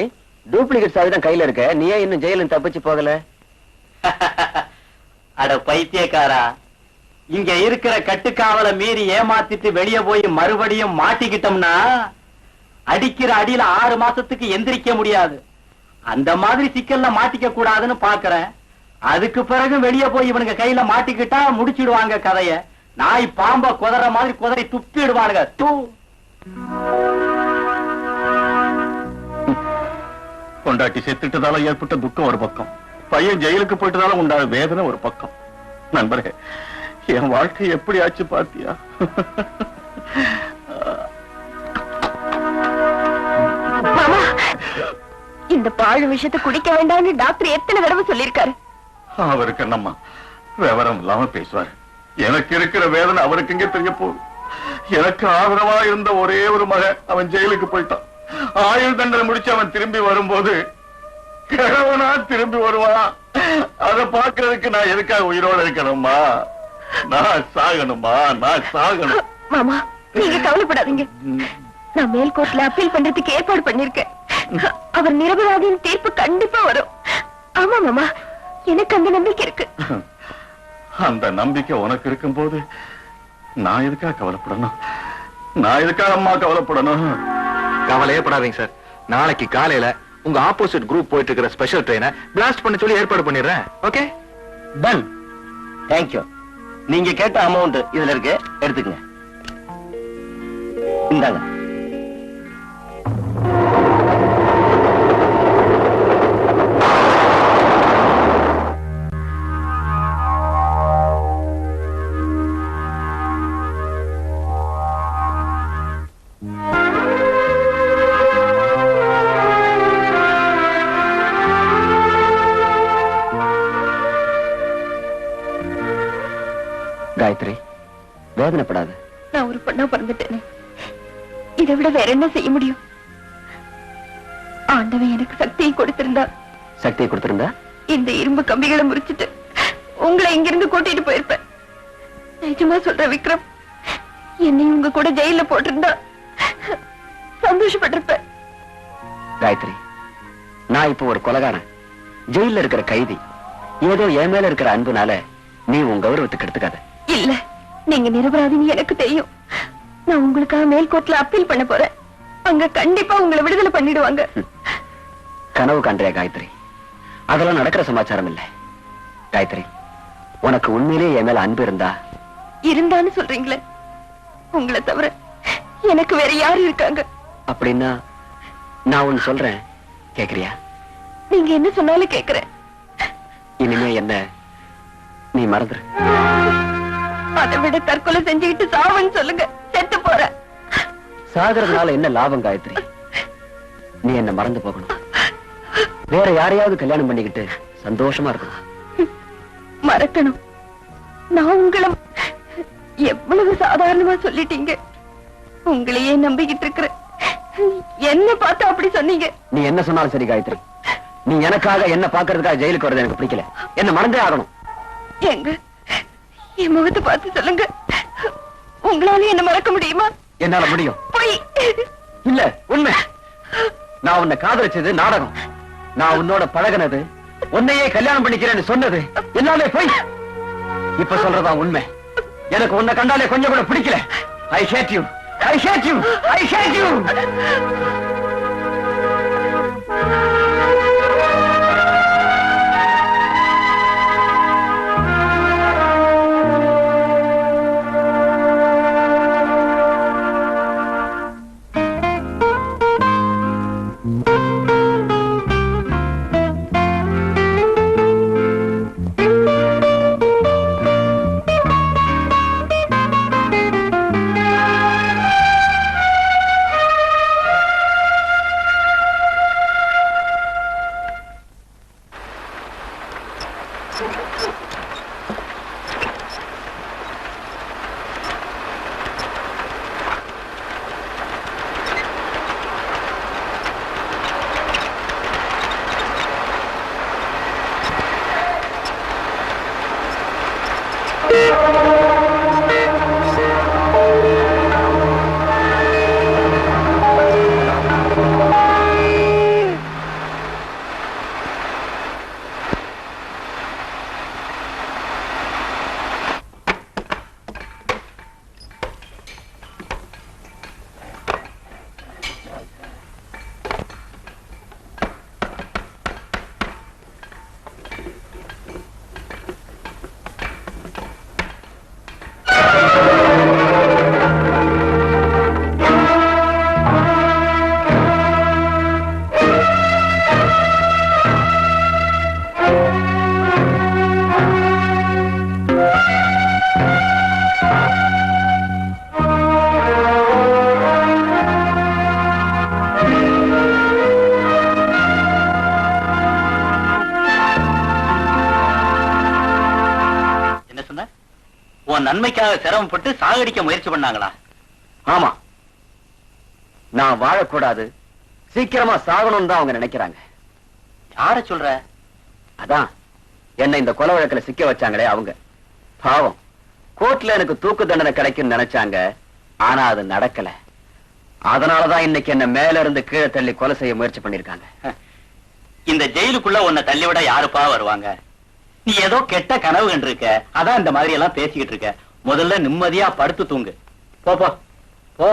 டூப்ளிகேட் சாவி தான் கையில இருக்க, நீ ஏன் இன்னும் ஜெயிலும் தப்பிச்சு போகல? அட பைத்தியக்காரா, இங்க இருக்கிற கட்டுக்காவலை மீறி ஏமாத்திட்டு வெளியே போய் மறுபடியும் மாட்டிக்கிட்டோம்னா அடிக்கிற அடியில 6 மாசத்துக்கு எந்திரிக்க முடியாது. அந்த மாதிரி சிக்கல்ல மாட்டிக்க கூடாதுன்னு பாக்குறேன். அதுக்கு பிறகு வெளியே போய் இவனுங்க கையில மாட்டிக்கிட்டா முடிச்சிடுவாங்க கதைய. நாய் பாம்ப குதற மாதிரி குதறி துப்பிடுவானுங்க. கொண்டாட்டி செத்துட்டதால ஏற்பட்ட துக்கம் ஒரு பக்கம், பையன் ஜெயிலுக்கு போயிட்டதால உண்டான வேதனை ஒரு பக்கம். நண்பரே, என் வாழ்க்கை எப்படி ஆச்சு பாத்தியா? மாமா, இந்த பாழ் விஷயத்தை குடிக்க வேண்டாம்னு டாக்டர் எத்தனை தடவை சொல்லிருக்காரு. அவருக்கு என்னம்மா விவரம் இல்லாம பேசுவாரு. எனக்கு இருக்கிற வேதனை அவருக்கு எங்க தெரிய போகுது. எனக்கு ஆதரவா இருந்த ஒரே ஒரு மகன் அவன் ஜெயிலுக்கு போயிட்டான். ஆயுள் தண்டனை முடிச்சு அவன் திரும்பி வரும்போது கிழவனா திரும்பி வருவான். அதை பாக்குறதுக்கு நான் எதுக்காக உயிரோட இருக்கணுமா? நான் சாகணுமா? நான் சாகணும். மாமா, நீங்க கவலைப்படாதீங்க. நான் மேல் கோர்ட்ல அப்பீல் பண்றதுக்கு ஏற்பாடு பண்ணிருக்கேன். அவர் நிரபராதியின் தீர்ப்பு கண்டிப்பா வரும். ஆமா மாமா, எனக்கு அந்த நம்பிக்கை இருக்கு. அந்த நம்பிக்கை உனக்கு இருக்கும் போது நான் எதுக்காக கவலைப்படணும்? நான் எதுக்காக அம்மா கவலைப்படணும்? கவலையே படாதீங்க சார். நாளைக்கு காலையில உங்க ஆப்போசிட் குரூப் போயிட்டு இருக்கிற ஸ்பெஷல் ட்ரெயினை பிளாஸ்ட் பண்ண சொல்லி ஏற்பாடு பண்ணிடுறேன். Okay, done. தேங்க்யூ. நீங்க கேட்ட அமௌண்ட் இதுல இருக்கு, எடுத்துக்கங்க. இந்தாங்க. காயத்ரி, வேதனைப்படாது. நான் ஒரு பொண்ணா பிறந்துட்டேனே, இதை விட வேற என்ன செய்ய முடியும்? ஆண்டவன் எனக்கு சக்தியை கொடுத்திருந்தா இந்த இரும்பு கம்பிகளை முறிச்சிட்டு உங்களை இங்கிருந்து கூட்டிட்டு போயிருப்பேன். நிஜமா சொல்ற விக்ரம், என்னை உங்க கூட ஜெயில போட்டிருந்தா சந்தோஷப்பட்டிருப்பேன். காயத்ரி, நான் இப்போ ஒரு கொலைகாரன், ஜெயில இருக்கிற கைதி. ஏதோ என் மேல இருக்கிற அன்புனால நீ உன் கௌரவத்துக்கு எடுத்துக்காத. இல்ல, நீங்க நிரபராதின்னு எனக்கு தெரியும். நான் உங்களுக்காக மேல்கோர்ட்ல அப்பீல் பண்ண போறேன். அங்க கண்டிப்பா உங்களை விடுதலை பண்ணிடுவாங்க. கனவு காண்றியா காயத்ரி? அதெல்லாம் நடக்கிற சமாச்சாரம் இல்ல. காயத்ரி, உனக்கு உண்மையிலேயே என் மேல அன்பு இருந்தான்னு சொல்றீங்களே, உங்களை தவிர எனக்கு வேற யாரு இருக்காங்க? அப்படின்னா நான் ஒன்னு சொல்றேன், கேக்குறியா? நீங்க என்ன சொன்னாலும் கேக்குறேன். இனிமே என்ன நீ மறந்துரு. அதை விட தற்கொலை செஞ்சுக்கிட்டு சாவன்னு சொல்லுங்க, செத்து போற. சாகிறதுனால என்ன லாபம் காயத்ரி? நீ என்ன மறந்து போகணும். வேற யாரையாவது கல்யாணம் பண்ணிக்கிட்டு சந்தோஷமா இருக்கணும். மறக்கணும்? நான் உங்களை எவ்வளவு சாதாரணமா சொல்லிட்டீங்க. உங்களையே நம்பிக்கிட்டு இருக்கிற என்ன பார்த்து அப்படி சொன்னீங்க? நீ என்ன சொன்னாலும் சரி காயத்ரி, நீ எனக்காக என்ன பாக்குறதுக்காக ஜெயிலுக்கு வரது எனக்கு பிடிக்கல. என்ன மறந்தே ஆகணும். எங்க என் முகத்தை பார்த்து சொல்லுங்க, உங்களால என்ன மறக்க முடியுமா? என்னால முடியும். போய் இல்ல, உண்மை. நான் உன்னை காதலிச்சது நாடகம். நான் உன்னோட பழகினது, உன்னையே கல்யாணம் பண்ணிக்கிறேன்னு சொன்னது எல்லாமே போய். இப்ப சொல்றதா உண்மை. எனக்கு உன்னை கண்டாலே கொஞ்சம் கூட பிடிக்கல. I hate you. I hate you. I hate you. நன்மைக்காக சிரமப்பட்டு சாகடிக்க முயற்சி பண்ணாங்களா? ஆமா, நான் வாழக்கூடாது, சீக்கிரமா சாகணும்னு தான் அவங்க நினைக்கிறாங்க. யார சொல்ற? அதான் என்ன இந்த கொலை வழக்குல சிக்க வச்சாங்களே அவங்க. பாவம், கோர்ட்ல எனக்கு தூக்கு தண்டனை கிடைக்கும்னு நினைச்சாங்க. ஆனா அது நடக்கல. அதனாலதான் இன்னைக்கு என்ன மேல இருந்து கீழே தள்ளி கொலை செய்ய முயற்சி பண்ணிருக்காங்க. இந்த ஜெயிலுக்குள்ள உன்னை தள்ளிவிட யாருப்பா வருவாங்க? நீ ஏதோ கெட்ட கனவு கண்டிருக்க, அதான் இந்த மாதிரி எல்லாம் பேசிக்கிட்டு இருக்க. முதல்ல நிம்மதியா படுத்து தூங்கு. போ போ போ.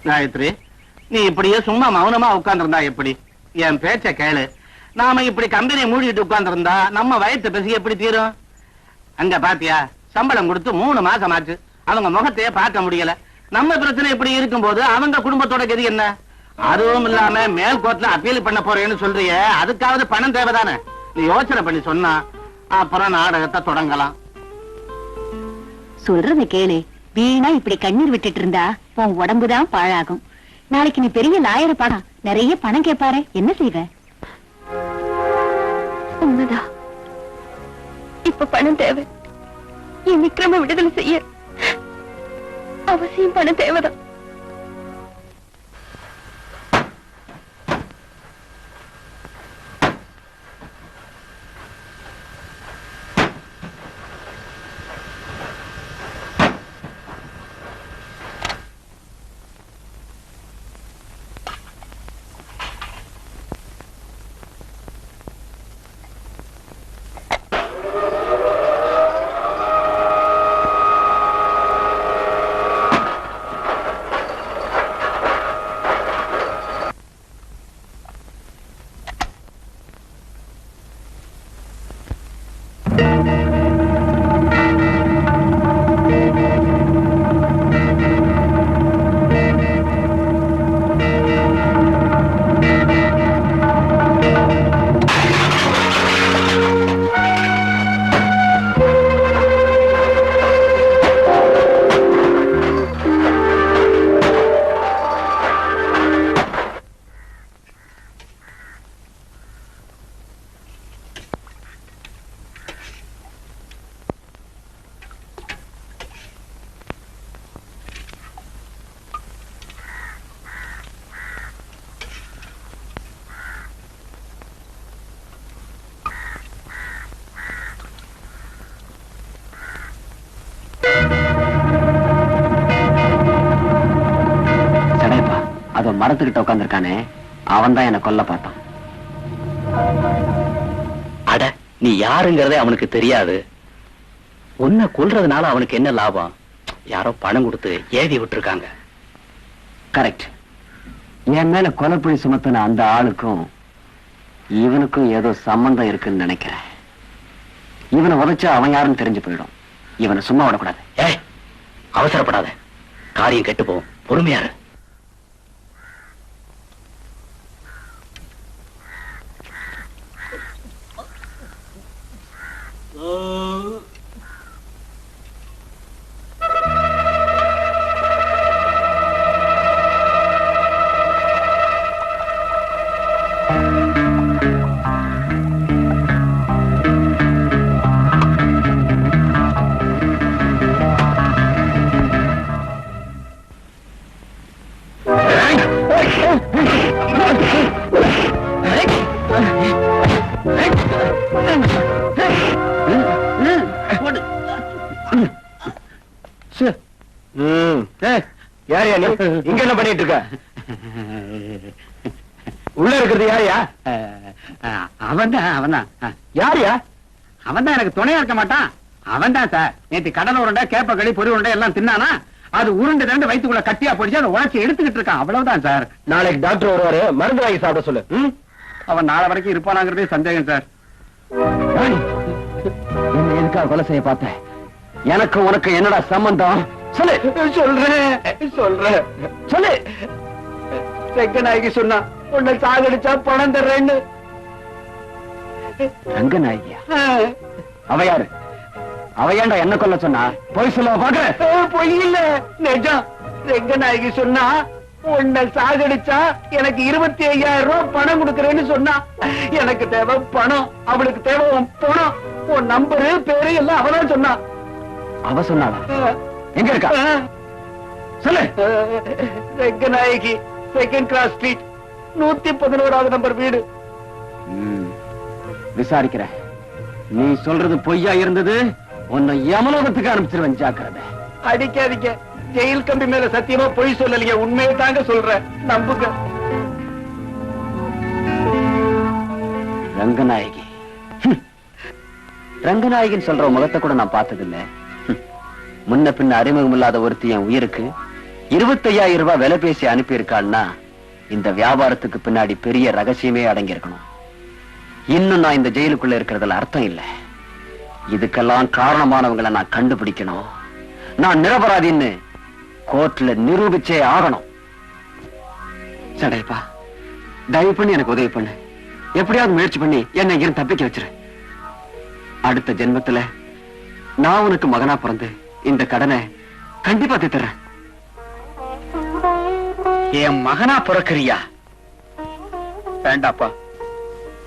காயத்ரி, நீ இப்படியே சும்மா மௌனமா உட்கார்ந்திருந்தா எப்படி? என் பேச்ச கேளு. நாம இப்படி கம்பெனியை மூடிட்டு உட்கார்ந்திருந்தா நம்ம வயிற்று பசி எப்படி தீரும்? அங்க பாத்தியா, சம்பளம் கொடுத்து 3 மாசம் ஆச்சு, அவங்க முகத்தையே பார்க்க முடியல. நம்ம பிரச்சனை இப்படி இருக்கும் போது அவங்க குடும்பத்தோட கதி என்ன? அதுவும் இல்லாம மேல் கோர்ட்ல அப்பீல் பண்ண போறேன்னு சொல்றிய, அதுக்காவது பணம் தேவைதானே? நீ யோசனை பண்ணி சொன்னா அப்புறம் நாடகத்தை தொடங்கலாம். சொல்றத கேளு. வீணா இப்படி கண்ணீர் விட்டுட்டு இருந்தா உன் உடம்புதான் பாழாகும். நாளைக்கு நீ பெரிய லாயரை பாடா, நிறைய பணம் கேட்பாரு, என்ன செய்வ? உண்மைதான். இப்ப பணம் தேவை. என் விக்ரம விடுதலை செய்ய அவசியம் பணம் தேவைதான். மரத்துக்கிட்ட உட்கார்ந்திருக்கானே அவன் தான் என்ன கொல்ல பார்த்தான். அட, நீ யாருங்கிறதே அவனுக்கு தெரியாது. உன்னை கொல்றதுனால அவனுக்கு என்ன லாபம்? யாரோ பணம் கொடுத்து ஏவி விட்டுருக்காங்க. கரெக்ட். என் மேல கொலைப்பழி சுமத்தின அந்த ஆளுக்கும் இவனுக்கும் ஏதோ சம்பந்தம் இருக்குன்னு நினைக்கிறேன். இவனை உதைச்சா அவன் யாருன்னு தெரிஞ்சு போயிடும். இவனை சும்மா விடக்கூடாது. ஏய், அவசரப்படாத, காரியம் கெட்டு போகும். பொறுமையாரு. யாரையா நீ? இங்க என்ன பண்ணிட்டு இருக்க? உள்ள இருக்கிறது யாரையா? அவன்தான். யாரையா? அவன்தான் எனக்கு துணையா இருக்க மாட்டான். அவன்தான் சார். நேற்று கடலை உருண்டை, கேப்பக்களி, பொறி உருண்டை எல்லாம் தின்னானா? அது உருண்டை ரெண்டு வயிற்றுக்குள்ள கட்டியா போயிடுச்சு. அதை உழைச்சி எடுத்துக்கிட்டு இருக்கான். அவ்வளவுதான் சார். நாளைக்கு டாக்டர் வருவாரு, மருந்து வாங்கி சாப்பிட சொல்லு. அவன் நாளை வரைக்கும் இருப்பானாங்கிறதே சந்தேகம் சார். என்ன எதுக்காக கொலை செய்ய பார்த்தேன்? எனக்கு உனக்கு என்னடா சம்பந்தம்? சொல்லு. சொல்றேன் சொல்லு. ரங்கநாயகி சொன்னா உன்னை சாகடிச்சா பணம் தர்றேன்னு. ரங்கநாயகியா? அவ யாரு? அவ ஏன்டா என்ன கொல்ல சொன்னா? பொய் சொல்ல பாக்குற? பொய் இல்ல, நிஜம். ரங்கநாயகி சொன்னா உன்னை சாகடிச்சா எனக்கு 25,000 ரூபாய் பணம் கொடுக்கறேன்னு சொன்னா. எனக்கு தேவை பணம், அவளுக்கு தேவை உன் பணம். உன் நம்பரு பேரு எல்லாம் அவதான் சொன்னா. அவ சொன்னாளா? எங்க இருக்கா? சொல்லு. ரங்கநாயகி, செகண்ட் கிளாஸ் ஸ்ட்ரீட், 111வது நம்பர் வீடு. விசாரிக்கிறேன். நீ சொல்றது பொய்யா இருந்தது உன்னை யமலோகத்துக்கு அனுப்பிச்சிருவேன். ஜாக்கிரதை. அடிக்காதீங்க. ஜெயில் கம்பி மேல சத்தியமா பொய் சொல்லலையே, உண்மையை தாங்க சொல்றேன், நம்புங்க. ரங்கநாயகி. ரங்கநாயகின்னு சொல்ற முகத்தை கூட நான் பார்த்ததில்லை. முன்ன பின்ன அறிமுகம் இல்லாத ஒருத்தி என் உயிருக்கு 25,000 ரூபாய் விலை பேசி அனுப்பி இருக்காள்னா இந்த வியாபாரத்துக்கு பின்னாடி பெரிய ரகசியமே அடங்கி இருக்கணும். இன்னும் நான் இந்த ஜெயிலுக்குள்ள இருக்கிறதுல அர்த்தம் இல்லை. இதுக்கெல்லாம் காரணமானவங்களை நான் கண்டுபிடிக்கணும். நான் நிரபராதின்னு கோர்ட்ல நிரூபிச்சே ஆகணும். சடைப்பா, தயவு பண்ணி எனக்கு உதவி பண்ணு. எப்படியாவது முயற்சி பண்ணி என்னை இங்கிருந்து தப்பிக்க வச்சிரு. அடுத்த ஜென்மத்துல நான் உனக்கு மகனா பிறந்து இந்த கடனை கண்டிப்பா தீர்த்தறேன். என் மகனா பிறக்கிறியா? வேண்டாப்பா,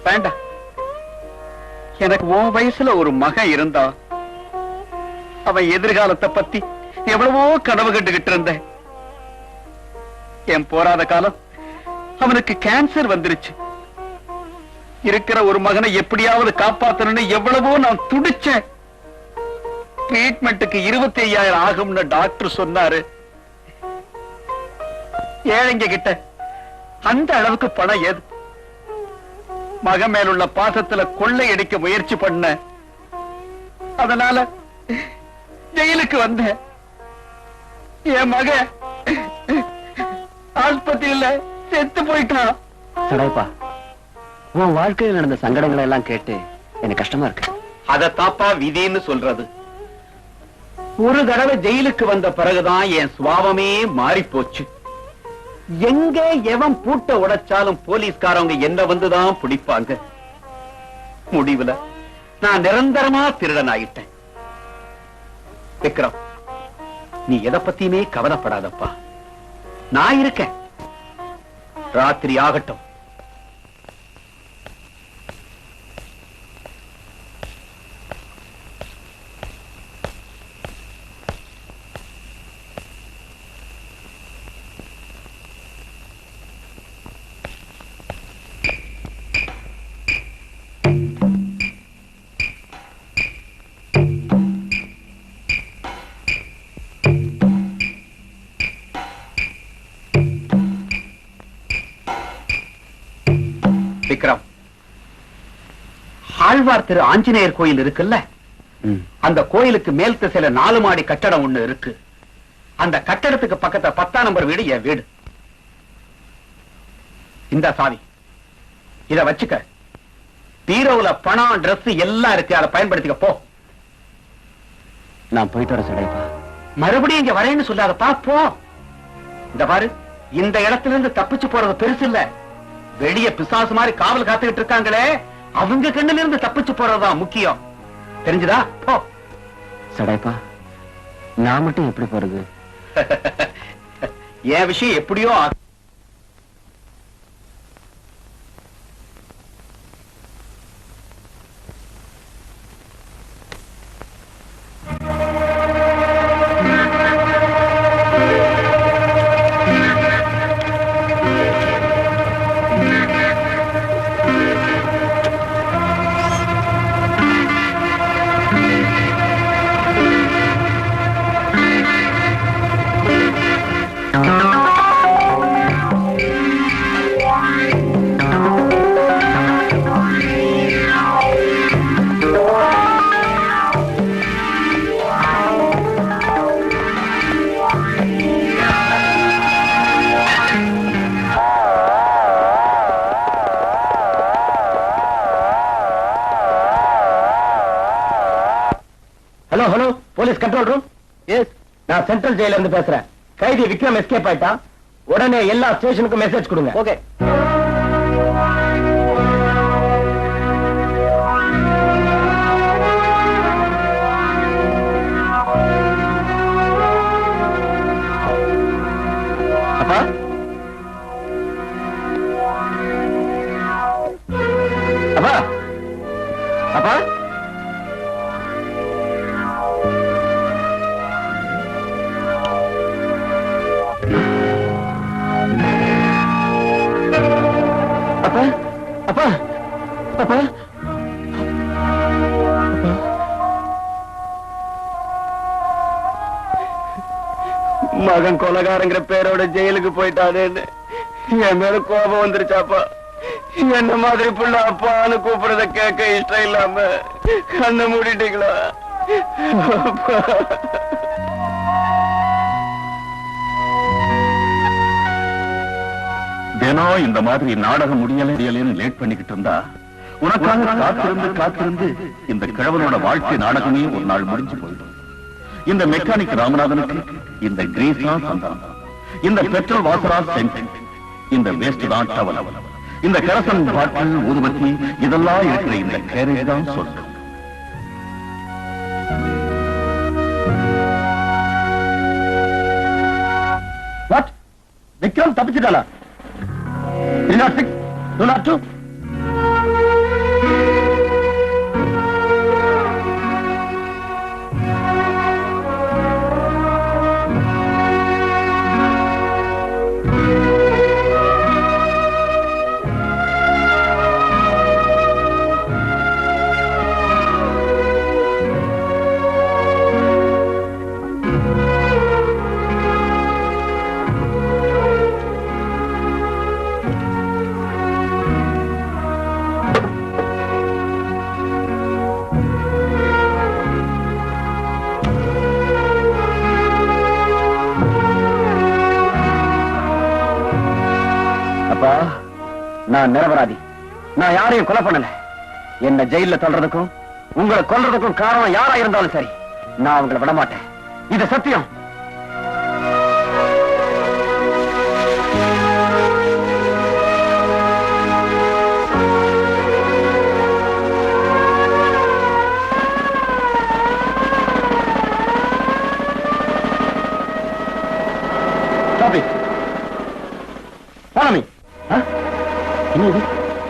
வேண்டாம். எனக்கு உன் வயசுல ஒரு மகன் இருந்தா அவன் எதிர்காலத்தை பத்தி எவ்வளவோ கனவு கண்டுகிட்டு இருந்தேன். என் போராத காலம் அவனுக்கு கேன்சர் வந்துருச்சு. இருக்கிற ஒரு மகனை எப்படியாவது காப்பாத்தணும்னு எவ்வளவோ நான் துடிச்சேன். ட்ரீட்மெண்ட்டுக்கு 25,000 ஆகும்னு டாக்டர் சொன்னாரு. ஏழைங்க கிட்ட அந்த அளவுக்கு பணம் ஏது? மகன் மேலுள்ள பாசத்துல கொள்ளையடிக்க முயற்சி பண்ண, அதனால ஜெயிலுக்கு வந்தேன். என் மகன் ஆஸ்பத்திரியில செத்து போயிட்டான். சடைப்பா, உன் வாழ்க்கையில் நடந்த சங்கடங்களை எல்லாம் கேட்டு எனக்கு கஷ்டமா இருக்கு. அத தாப்பா விதின்னு சொல்றது. ஒரு தடவை ஜெயிலுக்கு வந்த பிறகுதான் என் சுபாவமே மாறி போச்சு. எங்க எவன் பூட்ட உடைச்சாலும் போலீஸ்காரங்க என்ன வந்துதான் பிடிப்பாங்க. முடிவுல நான் நிரந்தரமா திருடன் ஆயிட்டேன். விக்ரம், நீ எதை பத்தியுமே கவலைப்படாதப்பா, நான் இருக்கேன். ராத்திரி ஆகட்டும். விக்ரம், ஆழ்வார் திரு ஆஞ்சநேயர் கோயில் இருக்குல்ல, அந்த கோயிலுக்கு மேல் திசையில 4 மாடி கட்டடம் ஒண்ணு இருக்கு. அந்த கட்டடத்துக்கு பக்கத்துல 10ஆம் நம்பர் வீடு என் வீடு. இந்த சாவி இத வச்சுக்க. பீரோவுல பணம், டிரஸ் எல்லாம் இருக்கு, அதை பயன்படுத்திக்க போ. நான் போயிட்டு வர சடைப்பா. மறுபடியும் இங்க வரேன்னு சொல்லாதப்பா, போ. இந்த பாரு, இந்த இடத்துல இருந்து தப்பிச்சு போறது பெருசு இல்ல. வெளிய பிசாசு மாதிரி காவல் காத்துக்கிட்டு இருக்காங்களே, அவங்க கண்ணில இருந்து தப்பிச்சு போறதுதான் முக்கியம். தெரிஞ்சுதா? போ. சடைப்பா, நான் மட்டும் எப்படி போறது? என் விஷயம் எப்படியோ hello hello, police control room. Yes, நான் சென்ட்ரல் ஜெயில இருந்து பேசுறேன். கைதி விக்ரம் எஸ்கேப் ஆயிட்டான். உடனே எல்லா ஸ்டேஷனுக்கும் மெசேஜ் கொடுங்க. ஓகே. அப்பா, அப்பா, அப்பா, அப்பா, அப்பா, மகன் கொலகாரங்கிற பேரோட ஜெயிலுக்கு போயிட்டானேன்னு என் மேல கோபம் வந்துருச்சாப்பா. என்ன மாதிரி புள்ள அப்பான்னு கூப்பிடுறத கேட்க இஷ்டம் இல்லாம கண்ணை மூடிட்டீங்களா? தினம் இந்த மாதிரி நாடகம் முடியலைன்னு லேட் பண்ணிக்கிட்டு இருந்தா உனக்காக காத்திருந்து இந்த கிழவனோட வாழ்க்கை நாடகமே ஒரு நாள் முடிஞ்சு போயிடும். இந்த மெக்கானிக் ராமநாதனுக்கு இந்த கிரீஸ் தான் சந்தானம், இந்த பெட்ரோல் வாசரா சென்ட், இந்த வேஸ்ட் தான் டவல், இந்த கரசன் பாட்டில் ஊதுபத்தி இதெல்லாம் இருக்கிற இந்த கேரேஜ் தான் சொர்க்கம். வாட்? விக்ரம் தப்பிச்சுட்டாளா? 306, 202. அப்பா, நான் நிரபராதி. நான் யாரையும் கொலை பண்ணல. என்ன ஜெயில தள்ளுறதுக்கும் உங்களை கொல்றதுக்கும் காரணம் யாரா இருந்தாலும் சரி, நான் உங்களை விட மாட்டேன். இது சத்தியம். என்னது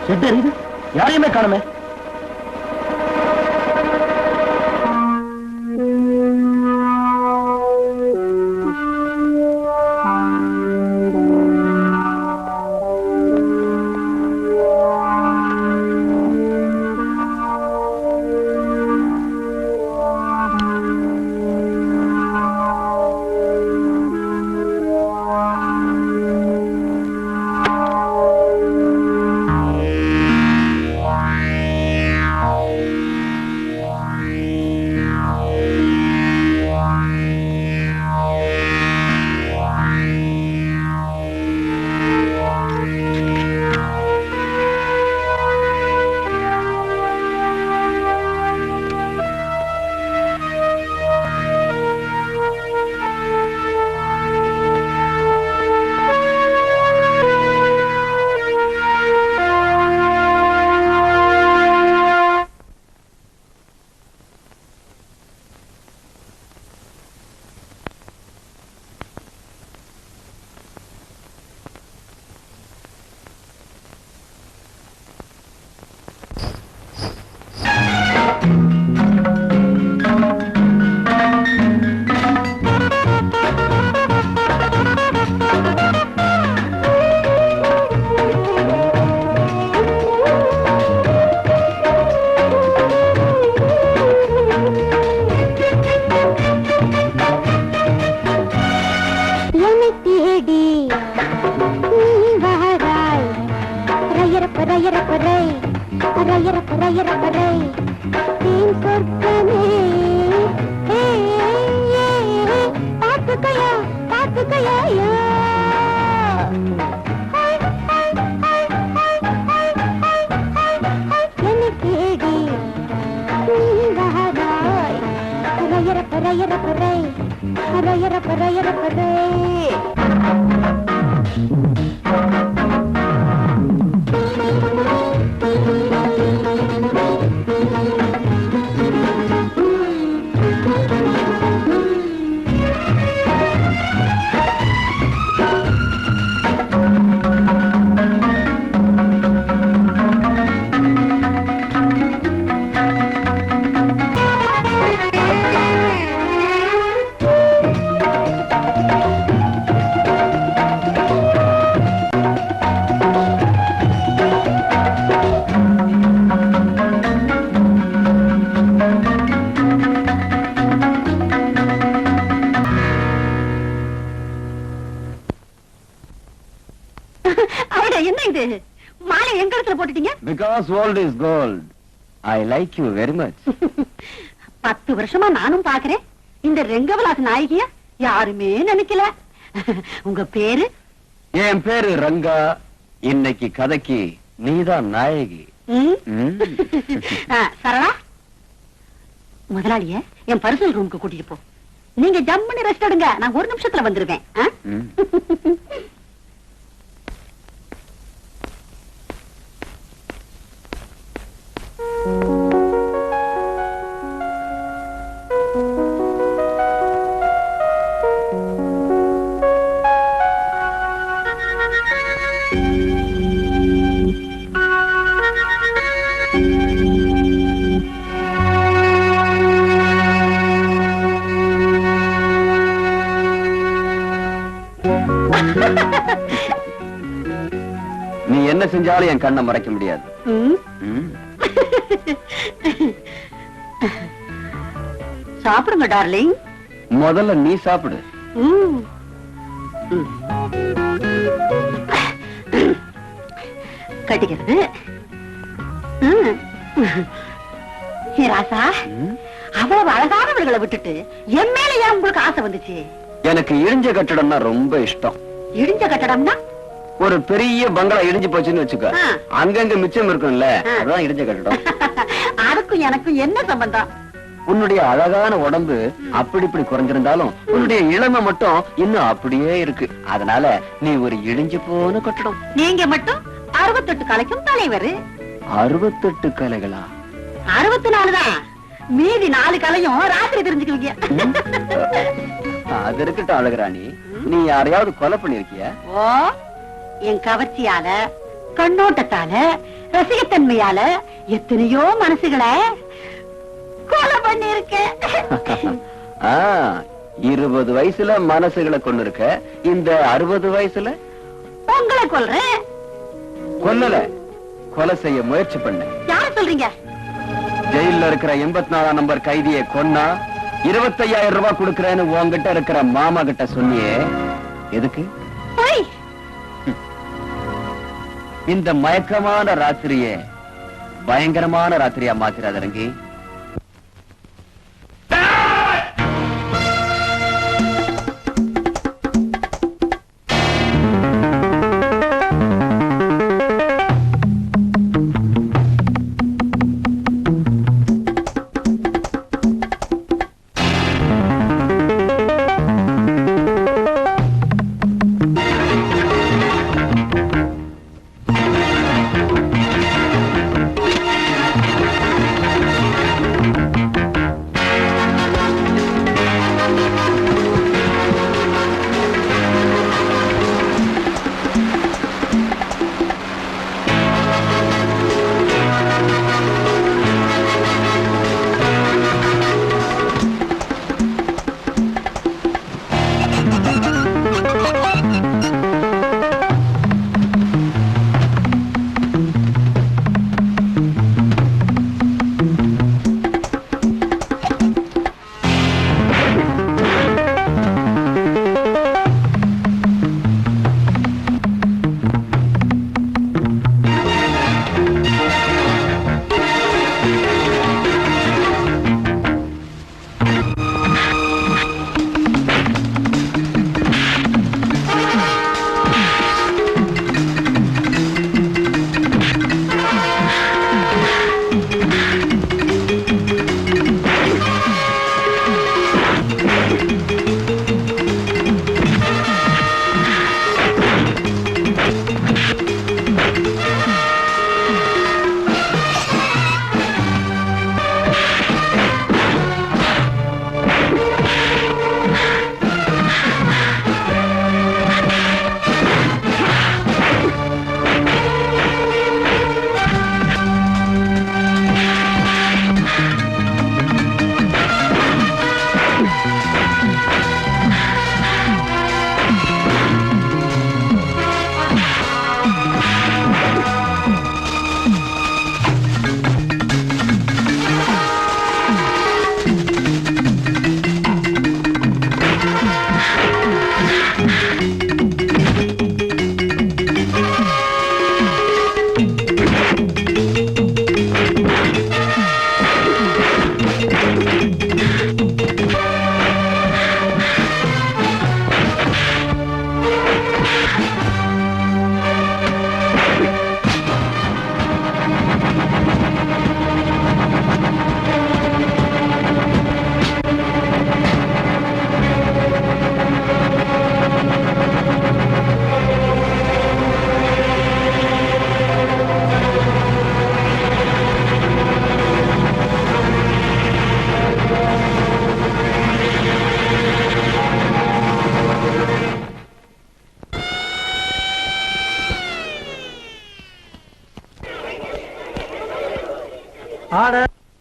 ஷெட் எரியுது? யாரையுமே காணுமே. Because gold is gold. I like you very much. 10 வருஷமா நானும் பாக்குறேன். இந்த ரெங்கவிலாஸ் நாயகிய யாருமே நினைக்கல. உங்க பேரு? என் பேரு ரங்கா. இன்னைக்கு கதைக்கு நீதான் நாயகி. சரளா, முதலாளிய என் பர்சனல் ரூமுக்கு கூட்டிட்டு போ. நீங்க ஜம்முன்னு ரெஸ்ட் எடுங்க. நான் 1 நிமிஷத்துல வந்துருவேன். நீ என்ன செஞ்சாலும் என் கண்ணை மறைக்க முடியாது. சாப்பிடுங்க டார்லிங். முதல்ல நீ சாப்பிடு. கட்டிக்கிறது. ராசா, அவ்வளவு அழகானவர்களை விட்டுட்டு என் மேல ஏன் உங்களுக்கு ஆசை வந்துச்சு? எனக்கு இடிஞ்ச கட்டடம்னா ரொம்ப இஷ்டம். இடிஞ்ச கட்டடம்னா? ஒரு பெரிய பங்களா இடிஞ்சு போச்சுன்னு வச்சுக்கோ, அங்கங்க மிச்சம் இருக்கும்ல, அதான் இடிஞ்ச கட்டடம். அதுக்கும் எனக்கும் என்ன சம்பந்தம்? உன்னுடைய அழகான உடம்பு அப்படி இப்படி குறைஞ்சிருந்தாலும் உன்னுடைய இளமை மட்டும் இன்னும் அப்படியே இருக்கு. அதனால நீ ஒரு இடிஞ்சு போன கட்டடம். நீங்க மட்டும் 68 கலைக்கும் தலைவர். 68 கலைகளா? 64 தான். மீதி 4 கலையும் ராத்திரி தெரிஞ்சுக்குவீங்க. அது இருக்கட்டும் அழகுராணி, நீ யாரையாவது கொலை பண்ணிருக்கிய? ஓ, என் கவர்ச்சியால, கண்ணோட்டத்தால, ரசிகத்தன்மையால எத்தனையோ மனசுகளை கொலை பண்ணிருக்கேன். 20 வயசுல மனசுகளை கொண்டு இருக்க, இந்த 60 வயசுல உங்களை கொல்றேன். கொல்லல, கொலை செய்ய முயற்சி பண்ண. யார சொல்றீங்க? ஜெயில இருக்கிற 84 நம்பர் கைதியை கொன்னா 25,000 ரூபாய் கொடுக்கறேன்னு உன்கிட்ட இருக்கிற மாமா கிட்ட சொன்னியே, எதுக்கு? இந்த மயக்கமான ராத்திரியே பயங்கரமான ராத்திரியா மாத்திராத ரங்கி.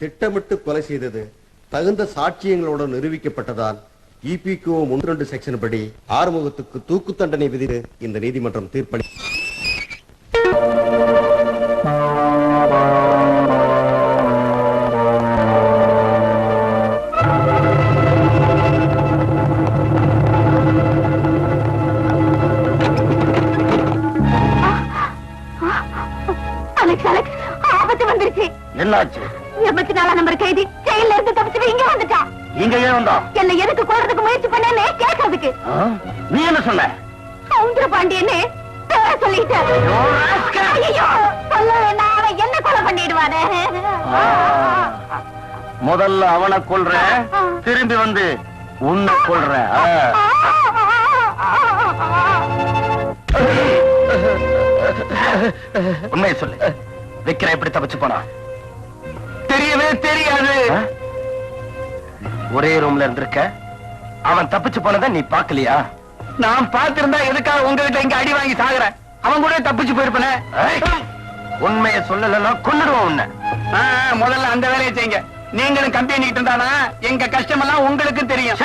திட்டமிட்டு கொலை செய்தது தகுந்த சாட்சியங்களோடு நிரூபிக்கப்பட்டதால் EPQ 32 செக்ஷன் படி ஆறுமுகத்துக்கு தூக்கு தண்டனை விதித்து இந்த நீதிமன்றம் தீர்ப்பளி. ஆபத்து வந்துருச்சு. என்னாச்சு? 84 நம்பர் கைதி ஜெயில இருந்து தப்பிச்சு இங்க வந்துட்டான். இங்க ஏன் வந்தா? என்ன எதுக்கு கொல்றதுக்கு முயற்சி பண்ணேன்னு கேட்கறதுக்கு. நீ என்ன சொன்ன? சவுந்தர பாண்டியன்னு பேரை சொல்லிட்டேன். ஐயோ, சொல்ல வேண்டாம், அவன் என்ன கொலை பண்ணிடுவானே. முதல்ல அவனை கொல்ற, திரும்பி வந்து உன்னை கொல்ற. உண்மையை சொல்லு, விக்ரம் எப்படி தப்பிச்சு போனா? தெரியவே தெரியாது. ஒரே ரூம்ல இருந்திருக்க, அவன் தப்பிச்சு போனதை நீ பாக்கலையா? நான் பார்த்திருந்தா எதுக்காக உங்க வீட்டுல இங்க அடி வாங்கி சாகுற? அவன் கூட தப்பிச்சு போயிருப்பனே. உண்மையை சொல்லலன்னா கொன்னுடுவோம் உன்னை. முதல்ல அந்த வேலையை செய்யுங்க. நீங்களும் கம்பெனி பண்ணிட்டு இருந்தானா எங்க கஷ்டம் எல்லாம் உங்களுக்கு தெரியும்.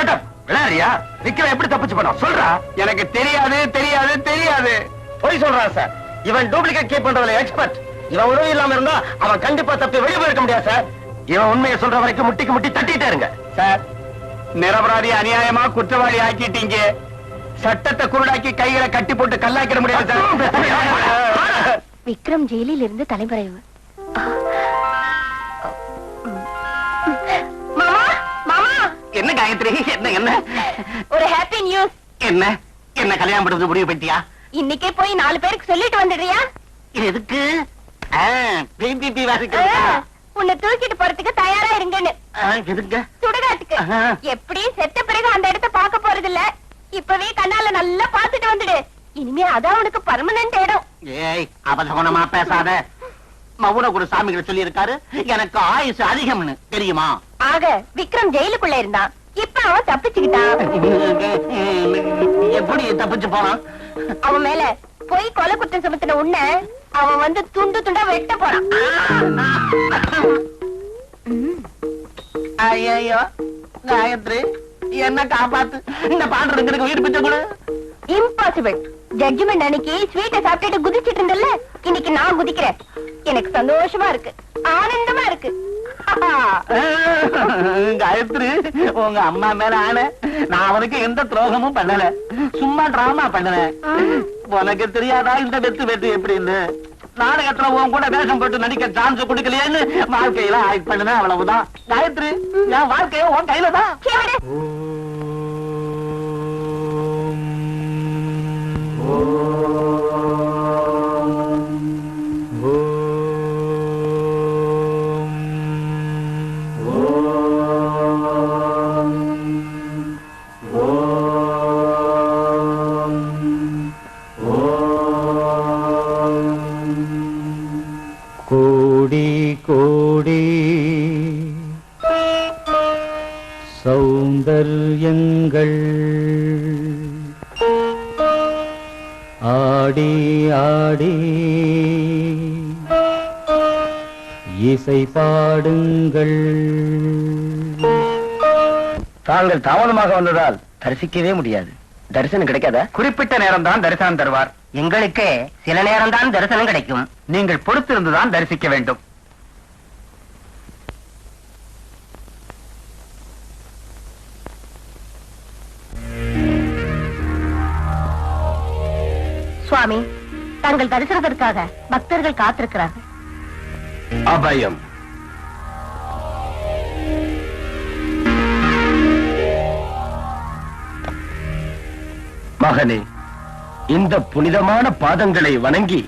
விளையாடியா? விக்ரம் எப்படி தப்பிச்சு போனா சொல்றா. எனக்கு தெரியாது தெரியாது தெரியாது. போய் சொல்றான் சார். இவன் டூப்ளிகேட் கீப் பண்றதுல எக்ஸ்பர்ட். இவன் உதவி இல்லாம இருந்தா அவன் கண்டிப்பா தப்பி வெளியே போயிருக்க முடியாது சார். இவன் உண்மையை சொல்ற வரைக்கும் முட்டிக்கு முட்டி தட்டிட்டே இருங்க சார். நிரபராதி அநியாயமா குற்றவாளி ஆக்கிட்டீங்க. சட்டத்தை குருடாக்கி கைகளை கட்டி போட்டு கல்லாக்கிட முடியாது சார். விக்ரம் ஜெயிலில் இருந்து தலைமறைவு. மாமா, மாமா. என்ன காயத்ரி? என்ன என்ன ஒரு ஹாப்பி நியூஸ். என்ன என்ன கல்யாணம் பண்றது முடிவு பண்ணிட்டியா? இன்னைக்கே போய் 4 பேருக்கு சொல்லிட்டு வந்துடுறியா? எதுக்கு? உன்னை தூக்கிட்டு போறதுக்கு தயாரா இருங்கன்னு. எதுங்க? சுடுகாட்டுக்கு. எப்படி செத்த பிறகு அந்த இடத்தை பார்க்க போறது இல்ல, இப்பவே கண்ணால நல்லா பாத்துட்டு வந்துடு. இனிமே அதான் உனக்கு பர்மனன்ட் இடம். ஏய், அபசகுணமா பேசாத. மவுன ஒரு சாமிகள் சொல்லி இருக்காரு எனக்கு ஆயுசு அதிகம்னு, தெரியுமா? ஆக விக்ரம் ஜெயிலுக்குள்ள இருந்தான், இப்ப அவன் தப்பிச்சுக்கிட்டான். எப்படி தப்பிச்சு போனான்? அவன் மேல போய் கொலை குற்றம் சுமத்தின உன்னை அவன் வந்து துண்டு துண்டா வெட்ட போறான். ஐயோ காயத்ரி, என்ன காப்பாத்து. இந்த பாண்டருக்கு உயிர் பிச்சை கொடு. இம்பாசிபிள். ஜட்ஜ்மெண்ட் அன்னைக்கு ஸ்வீட்டை சாப்பிட்டுட்டு குதிச்சிட்டு இருந்தல்ல, இன்னைக்கு நான் குதிக்கிறேன். எனக்கு சந்தோஷமா இருக்கு, ஆனந்தமா இருக்கு. காயத்ரி, உங்க அம்மா மேல ஆன, நான் அவனுக்கு எந்த துரோகமும் பண்ணல, சும்மா டிராமா பண்ணல. உனக்கு தெரியாதா இந்த வெத்து எப்படின்னு? நாடகத்துல உன் கூட வேஷம் போட்டு நடிக்க சான்ஸ் கொடுக்கலையேன்னு வாழ்க்கையில ஆக்ட் பண்ணன, அவ்வளவுதான். காயத்ரி, என் வாழ்க்கைய உன் கையில தான். கோடி கோடி சௌந்தர்யங்கள் ஆடி ஆடி இசை பாடுங்கள். தாங்கள் தாமதமாக வந்ததால் தரிசிக்கவே முடியாது. தரிசனம் கிடைக்காதா? குறிப்பிட்ட நேரம் தான் தரிசனம் தருவார். எங்களுக்கு சில நேரம் தான் தரிசனம் கிடைக்கும். நீங்கள் பொறுத்திருந்துதான் தரிசிக்க வேண்டும். சுவாமி, தங்கள் தரிசனத்திற்காக பக்தர்கள் காத்திருக்கிறார்கள். அபயம். மகனே, இந்த புனிதமான பாதங்களை வணங்கி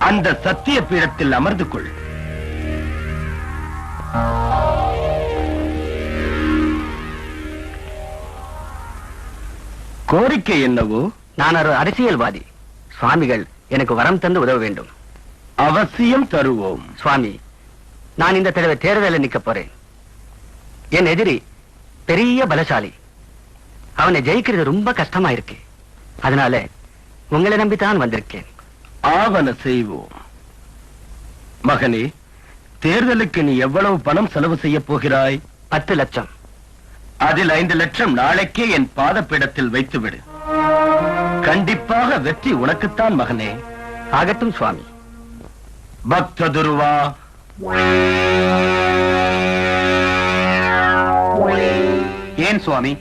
அந்த சத்திய பீடத்தில் அமர்ந்து கொள். கோரிக்கை என்னவோ? நான் ஒரு அரசியல்வாதி. சுவாமிகள் எனக்கு வரம் தந்து உதவ வேண்டும். அவசியம் தருவோம். சுவாமி, நான் இந்த தடவை தேர்தலில் நிக்க போறேன். என் எதிரி பெரிய பலசாலி. அவனை ஜெயிக்கிறது ரொம்ப கஷ்டமா இருக்கு. அதனால உங்களை நம்பித்தான் வந்திருக்கேன். ஆவன செய்வோம். மகனே, தேர்தலுக்கு நீ எவ்வளவு பணம் செலவு செய்ய போகிறாய்? 10 லட்சம். அதில் 5 லட்சம் நாளைக்கே என் பாதப்பீடத்தில் வைத்துவிடு. கண்டிப்பாக வெற்றி உனக்குத்தான் மகனே. ஆகட்டும் சுவாமி. பக்த துருவா. ஏன் சுவாமி?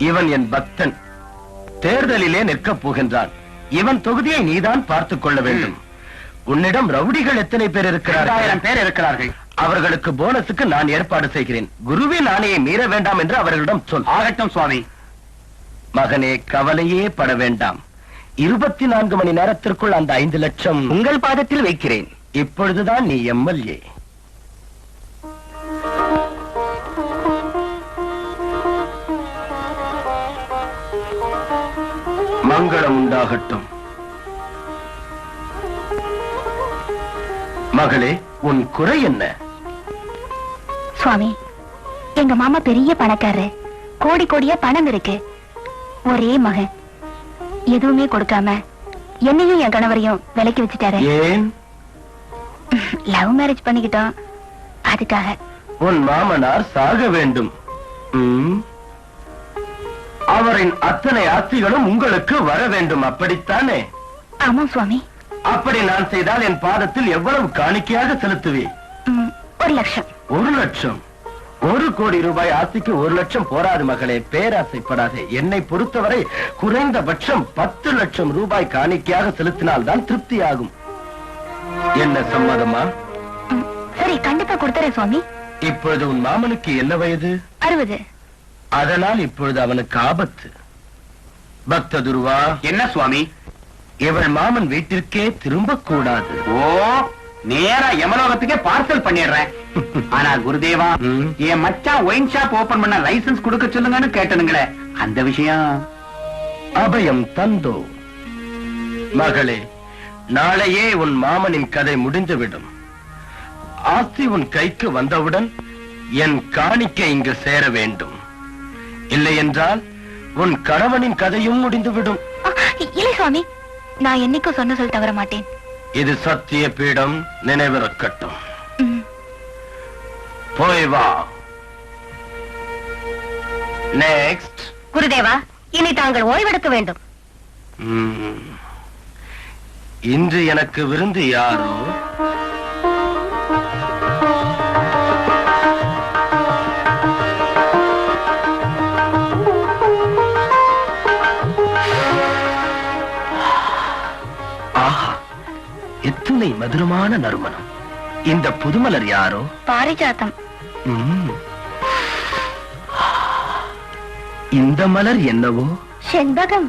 இவன் என் பக்தன். தேர்தலிலே நிற்கப் போகின்றான். இவன் தொகுதியை நீதான் பார்த்துக் கொள்ள வேண்டும். உன்னிடம் ரவுடிகள் எத்தனை பேர் இருக்கிறார்கள்? 2000 பேர் இருக்கிறார்கள். அவர்களுக்கு போனஸுக்கு நான் ஏற்பாடு செய்கிறேன். குருவின் ஆணையை மீற வேண்டாம் என்று அவர்களிடம் சொல். ஆகட்டும் சுவாமி. மகனே, கவலையே பட வேண்டாம். 24 மணி நேரத்திற்குள் அந்த 5 லட்சம் உங்கள் பாதத்தில் வைக்கிறேன். இப்பொழுதுதான் நீ எம்எல்ஏ. மங்களம் உண்டாகட்டும். மகளே, உன் குறை என்ன? சுவாமி, எங்க மாமா பெரிய பணக்காரரு. கோடி கோடியா பணம் இருக்கு. ஒரே மகன், எதுவுமே கொடுக்காம என்னையும் என் கணவரையும் விலைக்கு வச்சுட்டாரு. ஏன்? லவ் மேரேஜ் பண்ணிக்கிட்டோம், அதுக்காக. உன் மாமனார் சாக வேண்டும். அவரின் அத்தனை ஆஸ்திகளும் உங்களுக்கு வர வேண்டும், அப்படித்தானே? ஆமா சுவாமி. அப்படி நான் செய்தால் என் பாதத்தில் எவ்வளவு காணிக்கையாக செலுத்துவேன்? 1 லட்சம். 1 லட்சம்? 1 கோடி ரூபாய் ஆஸ்திக்கு 1 லட்சம் போராது மகளே, பேராசைப்படாதே. என்னை பொறுத்தவரை குறைந்தபட்சம் 10 லட்சம் ரூபாய் காணிக்கையாக செலுத்தினால்தான் திருப்தியாகும். என்ன, சம்மதமா? சரி, கண்டிப்பா கொடுத்துறேன் சுவாமி. இப்பொழுது உன் மாமனுக்கு என்ன வயது? 60. அதனால் இப்பொழுது அவனுக்கு ஆபத்து. பக்த துருவா. என்ன சுவாமி? இவள் மாமன் வீட்டிற்கே திரும்ப கூடாது. ஓ, நேரா யமலோகத்துக்கே பார்சல் பண்ணிடுறேன். ஆனா குருதேவா, என் மச்சான் ஒயின் ஷாப் ஓபன் பண்ண லைசன்ஸ் கொடுக்க சொல்லுங்கன்னு கேட்டனுங்களே, அந்த விஷயம் அபயம் தந்தோ. மகளே, நாளையே உன் மாமனின் கதை முடிந்துவிடும். ஆஸ்தி உன் கைக்கு வந்தவுடன் என் காணிக்கை இங்கு சேர வேண்டும். இல்லை என்றால் உன் கணவனின் கதையும் முடிந்துவிடும். இல்லை சுவாமி, நான் என்னைக்கும் சொன்ன சொல் தவற மாட்டேன். இது சத்திய பீடம், நினைவிருக்கட்டும். போய் வா. நெக்ஸ்ட். குருதேவா, இனி தாங்கள் ஓய்வெடுக்க வேண்டும். இன்று எனக்கு விருந்து யாரோ? எத்தனை மதுரமான நறுமணம். இந்த புதுமலர் யாரோ? பாரிஜாத்தம். இந்த மலர் என்னவோ? செண்பகம்.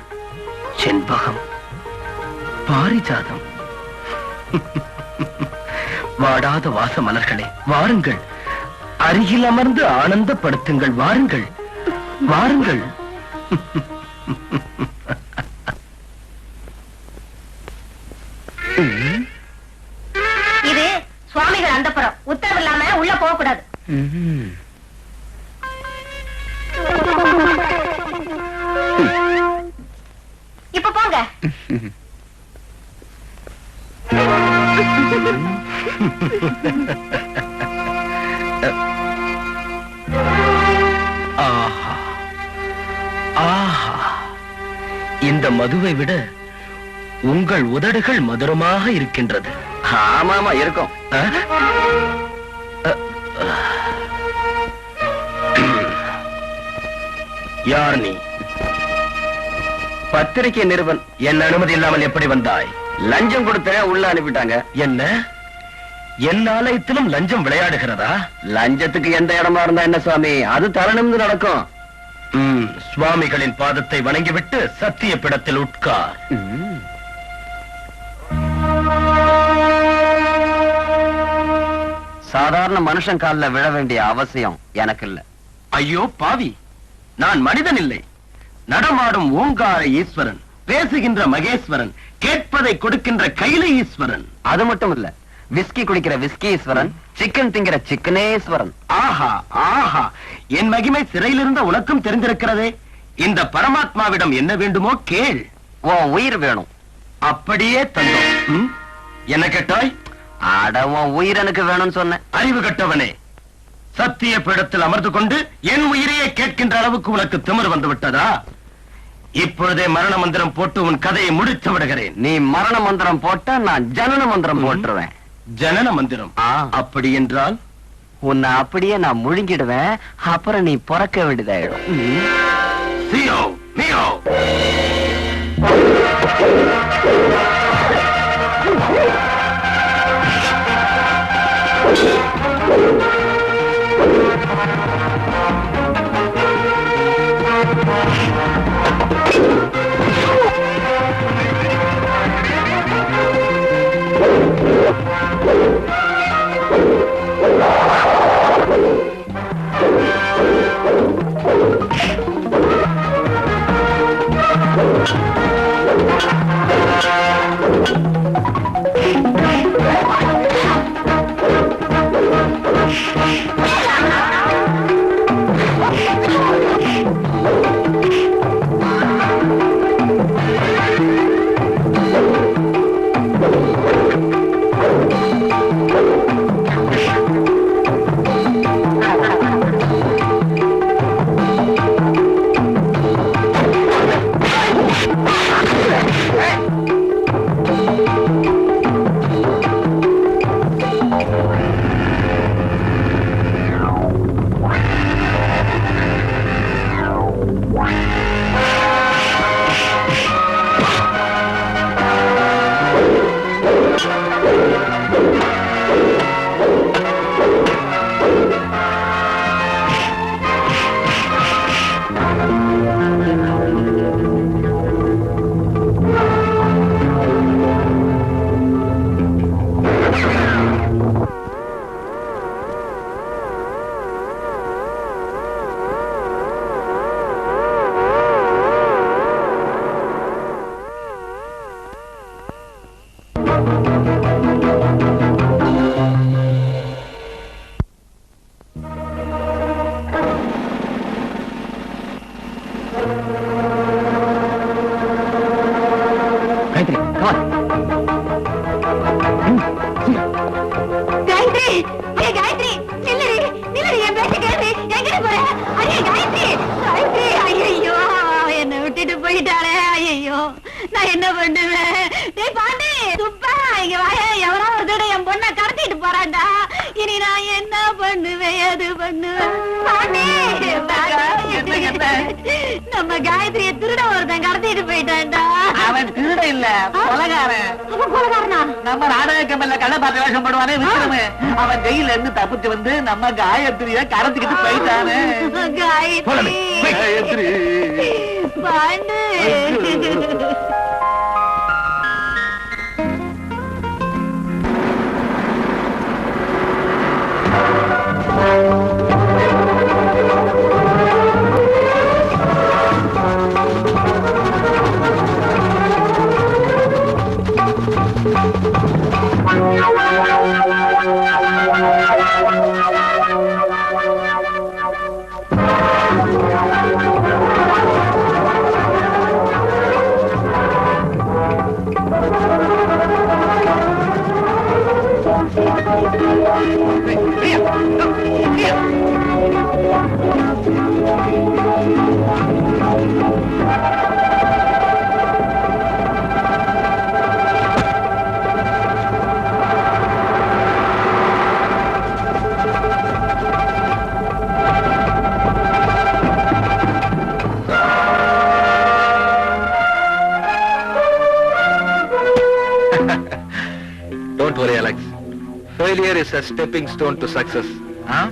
செண்பகம், பாரிஜாதம். வாடாத வாச மலர்களே, வாருங்கள், அருகில் அமர்ந்து ஆனந்தப்படுத்துங்கள். வாருங்கள், வாருங்கள். இது சுவாமிகள் அந்தப்புறம், உத்தரவு இல்லாம உள்ள போக கூடாது. இப்ப போங்க. ஆஹா, ஆஹா, இந்த மதுவை விட உங்கள் உதடுகள் மதுரமாக இருக்கின்றது. ஆமாமா இருக்கும். யார் நீ? பத்திரிகை நிறுவன். என் அனுமதி இல்லாமல் எப்படி வந்தாய்? லஞ்சம் கொடுத்த உள்ள அனுப்பிட்டாங்க. என்ன, என் ஆலயத்திலும் லஞ்சம் விளையாடுகிறதா? லஞ்சத்துக்கு எந்த இடமா இருந்தா என்ன சுவாமி, அது தரணும்னு நடக்கும். சுவாமிகளின் பாதத்தை வணங்கிவிட்டு சத்திய பீடத்தில் உட்கார். சாதாரண மனுஷன் காலில் விழ வேண்டிய அவசியம் எனக்கு இல்ல. ஐயோ பாவி, நான் மனிதன் இல்லை, நடமாடும் ஓங்கார ஈஸ்வரன், பேசுகின்ற மகேஸ்வரன், கேட்பதை கொடுக்கின்ற கைல ஈஸ்வரன். அது மட்டும் இல்ல, விஸ்கி குடிக்கிற விஸ்கி ஈஸ்வரன், சிக்கன் திங்கிற சிக்கனேஸ்வரன். ஆஹா ஆஹா, என் மகிமை சிறையிலிருந்த உனக்கும் தெரிந்திருக்கிறதே. இந்த பரமாத்மாவிடம் என்ன வேண்டுமோ கேள். உன் உயிர் வேணும். அப்படியே தந்தோம். என்ன கேட்டாய்? அட, உன் உயிர் எனக்கு வேணும்னு சொன்னேன். அறிவு கட்டவனே, சத்திய பீடத்தில் அமர்ந்து கொண்டு என் உயிரையே கேட்கின்ற அளவுக்கு உனக்கு திமிர் வந்து விட்டதா? இப்பொழுதே மரண மந்திரம் போட்டு உன் கதையை முடித்து விடுகிறேன். நீ மரண மந்திரம் போட்டா நான் ஜனன மந்திரம் போட்டுருவேன். ஜனன மந்திரம்? அப்படி என்றால் உன்னை அப்படியே நான் முழுங்கிடுவேன். அப்புறம் நீ பிறக்க வேண்டியதாயிடும். சியோ மியோ. காயத்ரி, காயத்ரி, நில்லு, நில்லு, என் பேச்ச கேளு. எங்கடி போற? அடே காயத்ரி, காயத்ரி, ஐயோ, என்னை விட்டுட்டு போயிட்டாளே, ஐயோ, நான் என்ன பண்ணுவேன்? டேய் பாண்டி, சுப்பா, இங்க வாயே, எவரோ ஒருத்தட என் பொண்ணை கடத்திட்டு போறான்டா. இனி நான் என்ன பண்ணுவேன், எது பண்ணுவேன்? பாண்டி, நம்ம காயத்ரிய திருட ஒருத்தன் கடத்திட்டு போயிட்டான்டா. அவன் திருட இல்ல, கொலைகாரன். அவன் கொலைகாரனா? நம்ம நாடக கம்பெனில கள்ள பார்த்து வேஷம் போடுவானே விக்ரம, அவன் ஜெயில இருந்து தப்பிச்சு வந்து நம்ம காயத்ரிய கடத்திக்கிட்டு போயிட்டானே. Gayathri, Pandu. Don't worry, Alex. Failure is a stepping stone to success. Huh?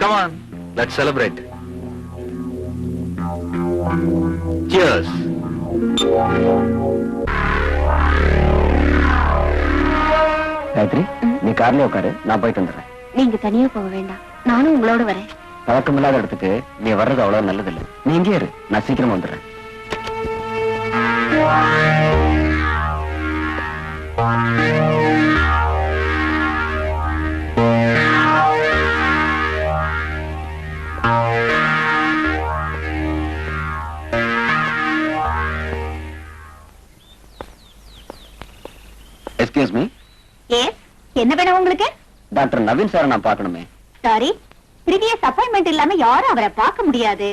Come on, let's celebrate. Cheers. Gayathri, நீ கார்ல உட்காரு, நான் போயிட்டு வந்துடுறேன். நீங்க தனியா போக வேண்டாம், நானும் உங்களோட வரேன். பழக்கம் இல்லாத இடத்துக்கு நீ வர்றது அவ்வளவு நல்லதில்லை. நீ இங்கே இரு, நான் சீக்கிரமா வந்துடுறேன். Excuse me. எஸ், என்ன வேணும் உங்களுக்கு? டாக்டர் நவீன் சார் நான் பார்க்கணுமே. சாரி, ப்ரீவியஸ் அப்பாயின்மெண்ட் இல்லாம யாரும் அவரை பார்க்க முடியாது.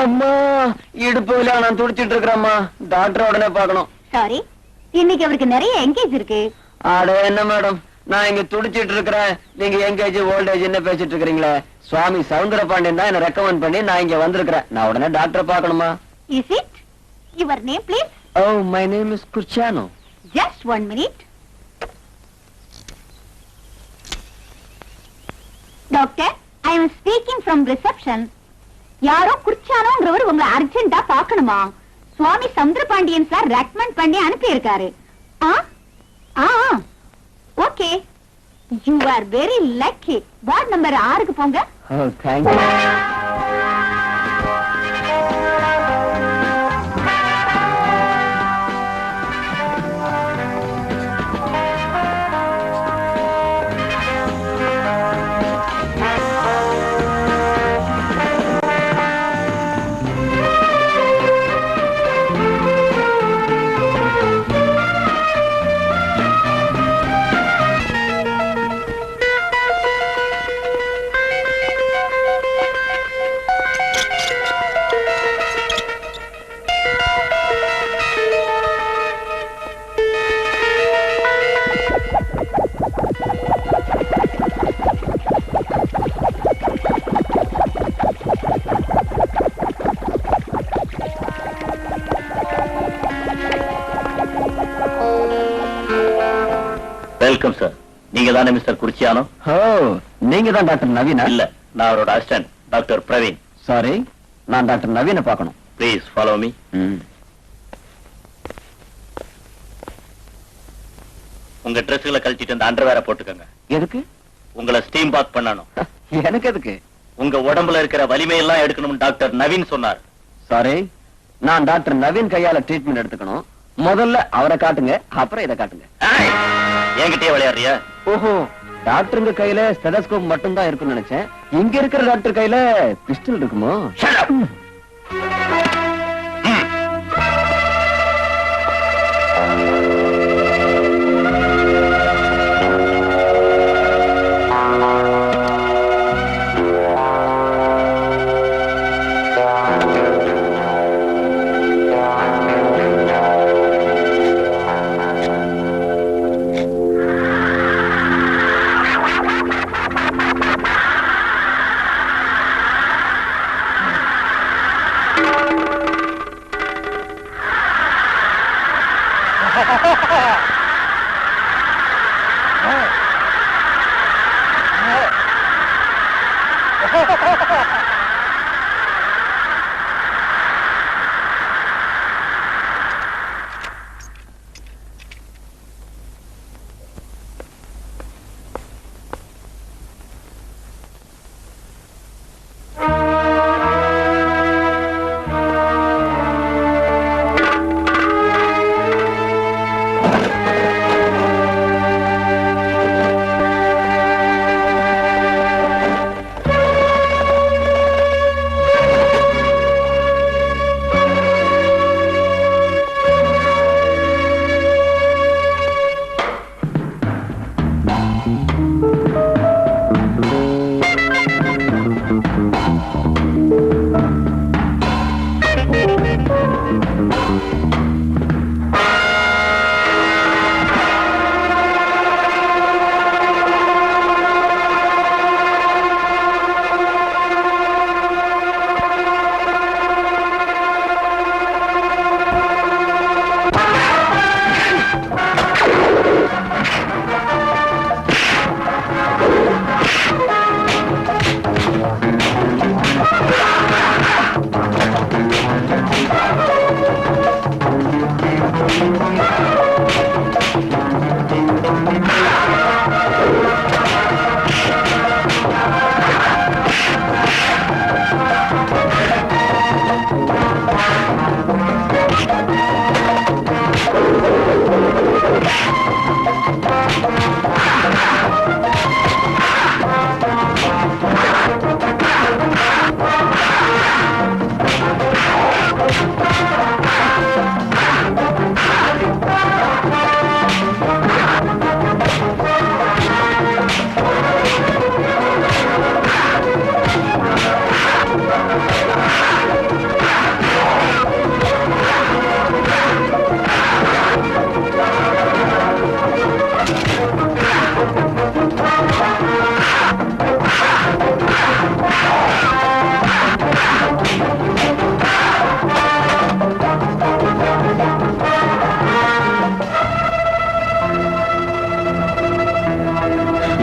அம்மா, இடுப்புல நான் துடிச்சிட்டு இருக்கிறேம்மா. டாக்டர் உடனே பார்க்கணும். சாரி, இன்னைக்கு அவருக்கு நிறைய என்கேஜ் இருக்கு. அட என்ன மேடம், நான் இங்க துடிச்சிட்டு இருக்கிறேன், நீங்க எங்கேஜ் ஓல்டேஜ் என்ன பேசிட்டு இருக்கீங்களே? சுவாமி சவுந்தர பாண்டியன் தான் என்ன ரெக்கமெண்ட் பண்ணி நான் இங்க வந்திருக்கிறேன். நான் உடனே டாக்டரை பார்க்கணுமா? Is it? Your name please. Oh, my name is Kurchano. Just 1 minute. Doctor, I am speaking from reception. யாரோ குர்ச்சானோங்கிறவர் உங்களை அர்ஜென்ட்டா பார்க்கணுமா? சுவாமி சமுத்திர பாண்டியன் சார் ரெக்கமெண்ட் பண்ணி அனுப்பி இருக்காரு. Okay, you are very lucky. Ward number 6க்கு போங்க. Oh, thank you. Welcome sir. நீங்க தானே மிஸ்டர் குர்ச்சியானோ? ஓ, நீங்க தான் டாக்டர் நவீனா? இல்ல, நான் அவரோட அசிஸ்டன்ட் டாக்டர் பிரவீன். சாரி, நான் டாக்டர் நவீனை பார்க்கணும். Please follow me. உங்க ட்ரெஸ்களை கழிச்சிட்டு அந்த அண்டர்வேரை போட்டுக்கங்க. எதுக்கு? உங்களை ஸ்டீம் பாத் பண்ணணும். எனக்கு எதுக்கு? உங்க உடம்புல இருக்கிற வலிமையெல்லாம் எடுக்கணும் டாக்டர் நவீன் சொன்னார். சாரி, நான் டாக்டர் நவீன் கையால ட்ரீட்மெண்ட் எடுத்துக்கணும். முதல்ல அவரை காட்டுங்க, அப்புறம் இதை காட்டுங்க. என்கிட்டயே விளையாடுறியா? ஓஹோ, டாக்டருங்க கையில ஸ்டெதஸ்கோப் மட்டும் தான் இருக்குன்னு நினைச்சேன். இங்க இருக்கிற டாக்டர் கையில பிஸ்டல் இருக்குமோ? Shut up.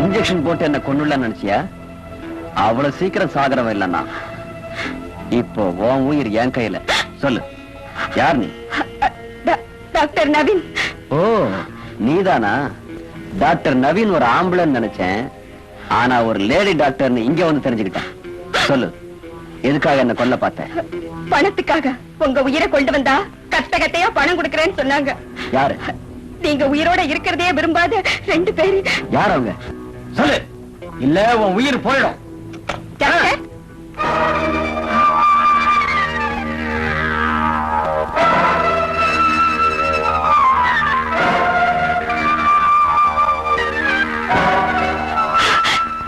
இன்ஜெக்ஷன் போட்டு என்ன கொன்னுள்ள நினைச்சியா? அவ்வளவு சீக்கிரம் சாகரவ இல்லன்னா. இப்போ உன் உயிர் என் கையில. சொல்லு, யார் நீ? டாக்டர் நவீன். ஓ, நீதானா? டாக்டர் நவீன் ஒரு ஆம்புலன்ஸ் நினைச்சேன். ஆனா ஒரு லேடி டாக்டர்னு இங்க வந்து தெரிஞ்சுக்கிட்டேன். சொல்லு, எதுக்காக என்ன கொல்ல பார்த்த? பணத்துக்காக. உங்க உயிரை கொண்டு வந்தா கட்டகட்டையா பணம் கொடுக்கறேன்னு சொன்னாங்க. யாரு? நீங்க உயிரோட இருக்கிறதே விரும்பாத 2 பேரு. யார் அவங்க? சொல்லு, இல்ல உன் உயிர் போயிடும். டாக்டர்,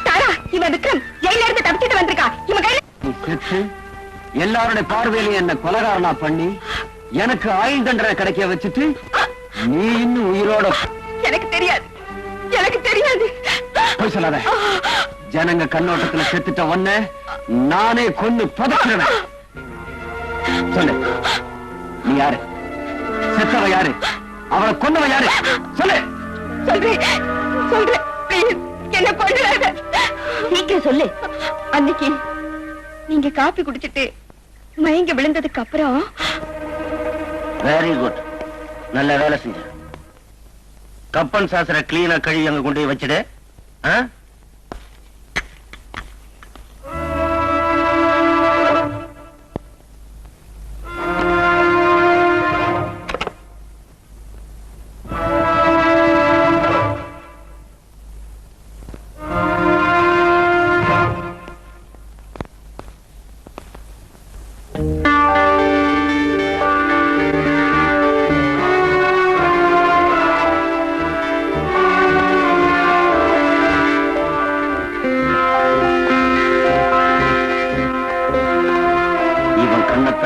தாரா, இவன் விக்ரம் ஜெயில இருந்து தப்பிச்சிட்டு வந்திருக்கா. இவன் கையில நீ செத்து எல்லாருடைய பார்வையிலையும் என்ன கொலகாரனா பண்ணி எனக்கு ஆயுள் தண்டனை கிடைக்க வச்சுட்டு நீ இன்னும் உயிரோட. எனக்கு தெரியாது, எனக்கு தெரியாது. போய் சொல்லாத. ஜனங்க கண்ணோட்டத்துல செத்துட்ட ஒன்ன நானே கொன்னு புதைச்சிருவேன். சொல்லு, நீ யாரு? செத்தவ யாரு? அவளை கொன்னவ யாரு? சொல்லு. சொல்றேன், சொல்றேன். Please, என்ன கொன்னுடாத. சீக்கிரம் சொல்லு. அன்னைக்கு நீங்க காப்பி குடிச்சிட்டு மயங்கி விழுந்ததுக்கு அப்புறம். வெரி குட், நல்ல வேலை செஞ்ச. கப்பன் சாசர கிளீனா கழுவி அங்க கொண்டு போய் வச்சுடு.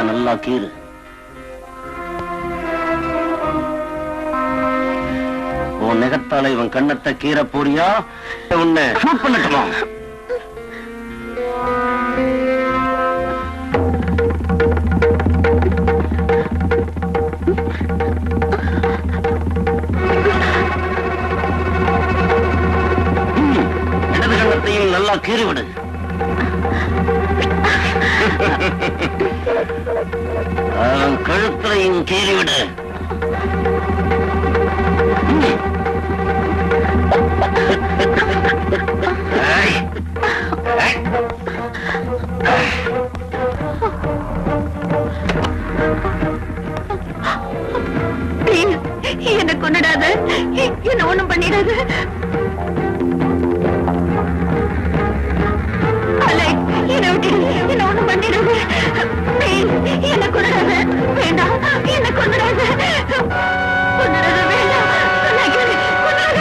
நல்லா கீறு. உன் நெகத்தால இவன் கண்ணத்தை கீற போறியா? உன்னை ஷூட் பண்ணட்டுமா? கீறி விடு. அவன் கழுத்தையும் கீறி விடு. என்ன கொண்டுடாத, என்ன ஒண்ணும் பண்ணிடாத. அலெக்ஸ், என்ன விட்டுடு, என்ன ஒண்ணும் பண்ணிடாத. என்ன கொண்டுடாத, வேண்டாம், என்ன கொண்டுடாத, கொண்டுடாத, வேண்டாம், கொண்டுடாத.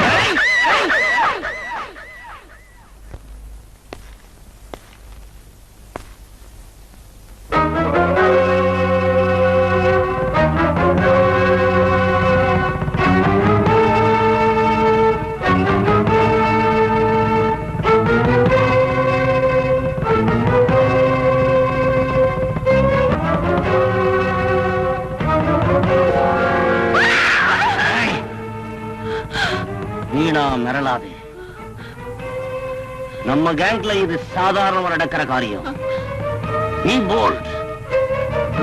வீணா மிரளாதே. நம்ம கேங்க்ல இது சாதாரண நடக்கிற காரியம். நீ போல்ட்.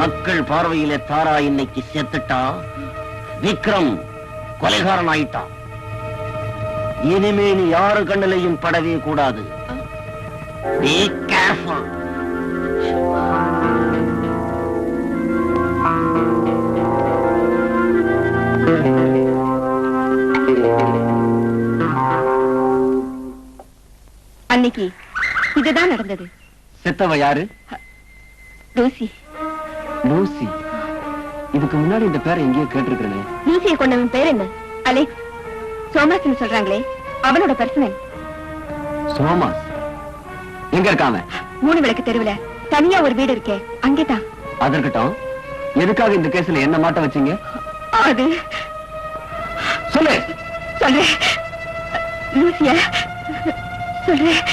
மக்கள் பார்வையிலே தாரா இன்னைக்கு செத்துட்டா, விக்ரம் கொலைகாரன் ஆயிட்டான். இனிமே நீ யாரு கண்ணிலையும் படவே கூடாது. Be careful. அன்னைக்கு இதுதான் நடந்தது. செத்தவ யாரு? லூசி. லூசி? இதுக்கு முன்னாடி இந்த பேரை எங்கேயோ கேட்டிருக்கிறேன். லூசியை கொண்டவன் பேர் என்ன? அலெக்ஸ். சோமாஸ் சொல்றாங்களே, அவனோட பர்சனல். சோமாஸ் எங்க இருக்காம? 3 விளக்கு தெருவுல தனியா ஒரு வீடு இருக்கே, அங்கேதான். அது இருக்கட்டும், எதுக்காக இந்த கேஸ்ல என்ன மாட்ட வச்சீங்க? அது சொல்லு. சொல்றேன். லூசியா சொல்றேன்.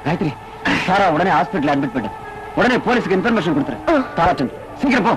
காயத்ரி, சாரா உடனே ஹாஸ்பிடல் அட்மிட் பண்ணு. உடனே போலீஸ்க்கு இன்ஃபர்மேஷன் கொடுத்துரு. தாராச்சன், சீக்கிரம் போ.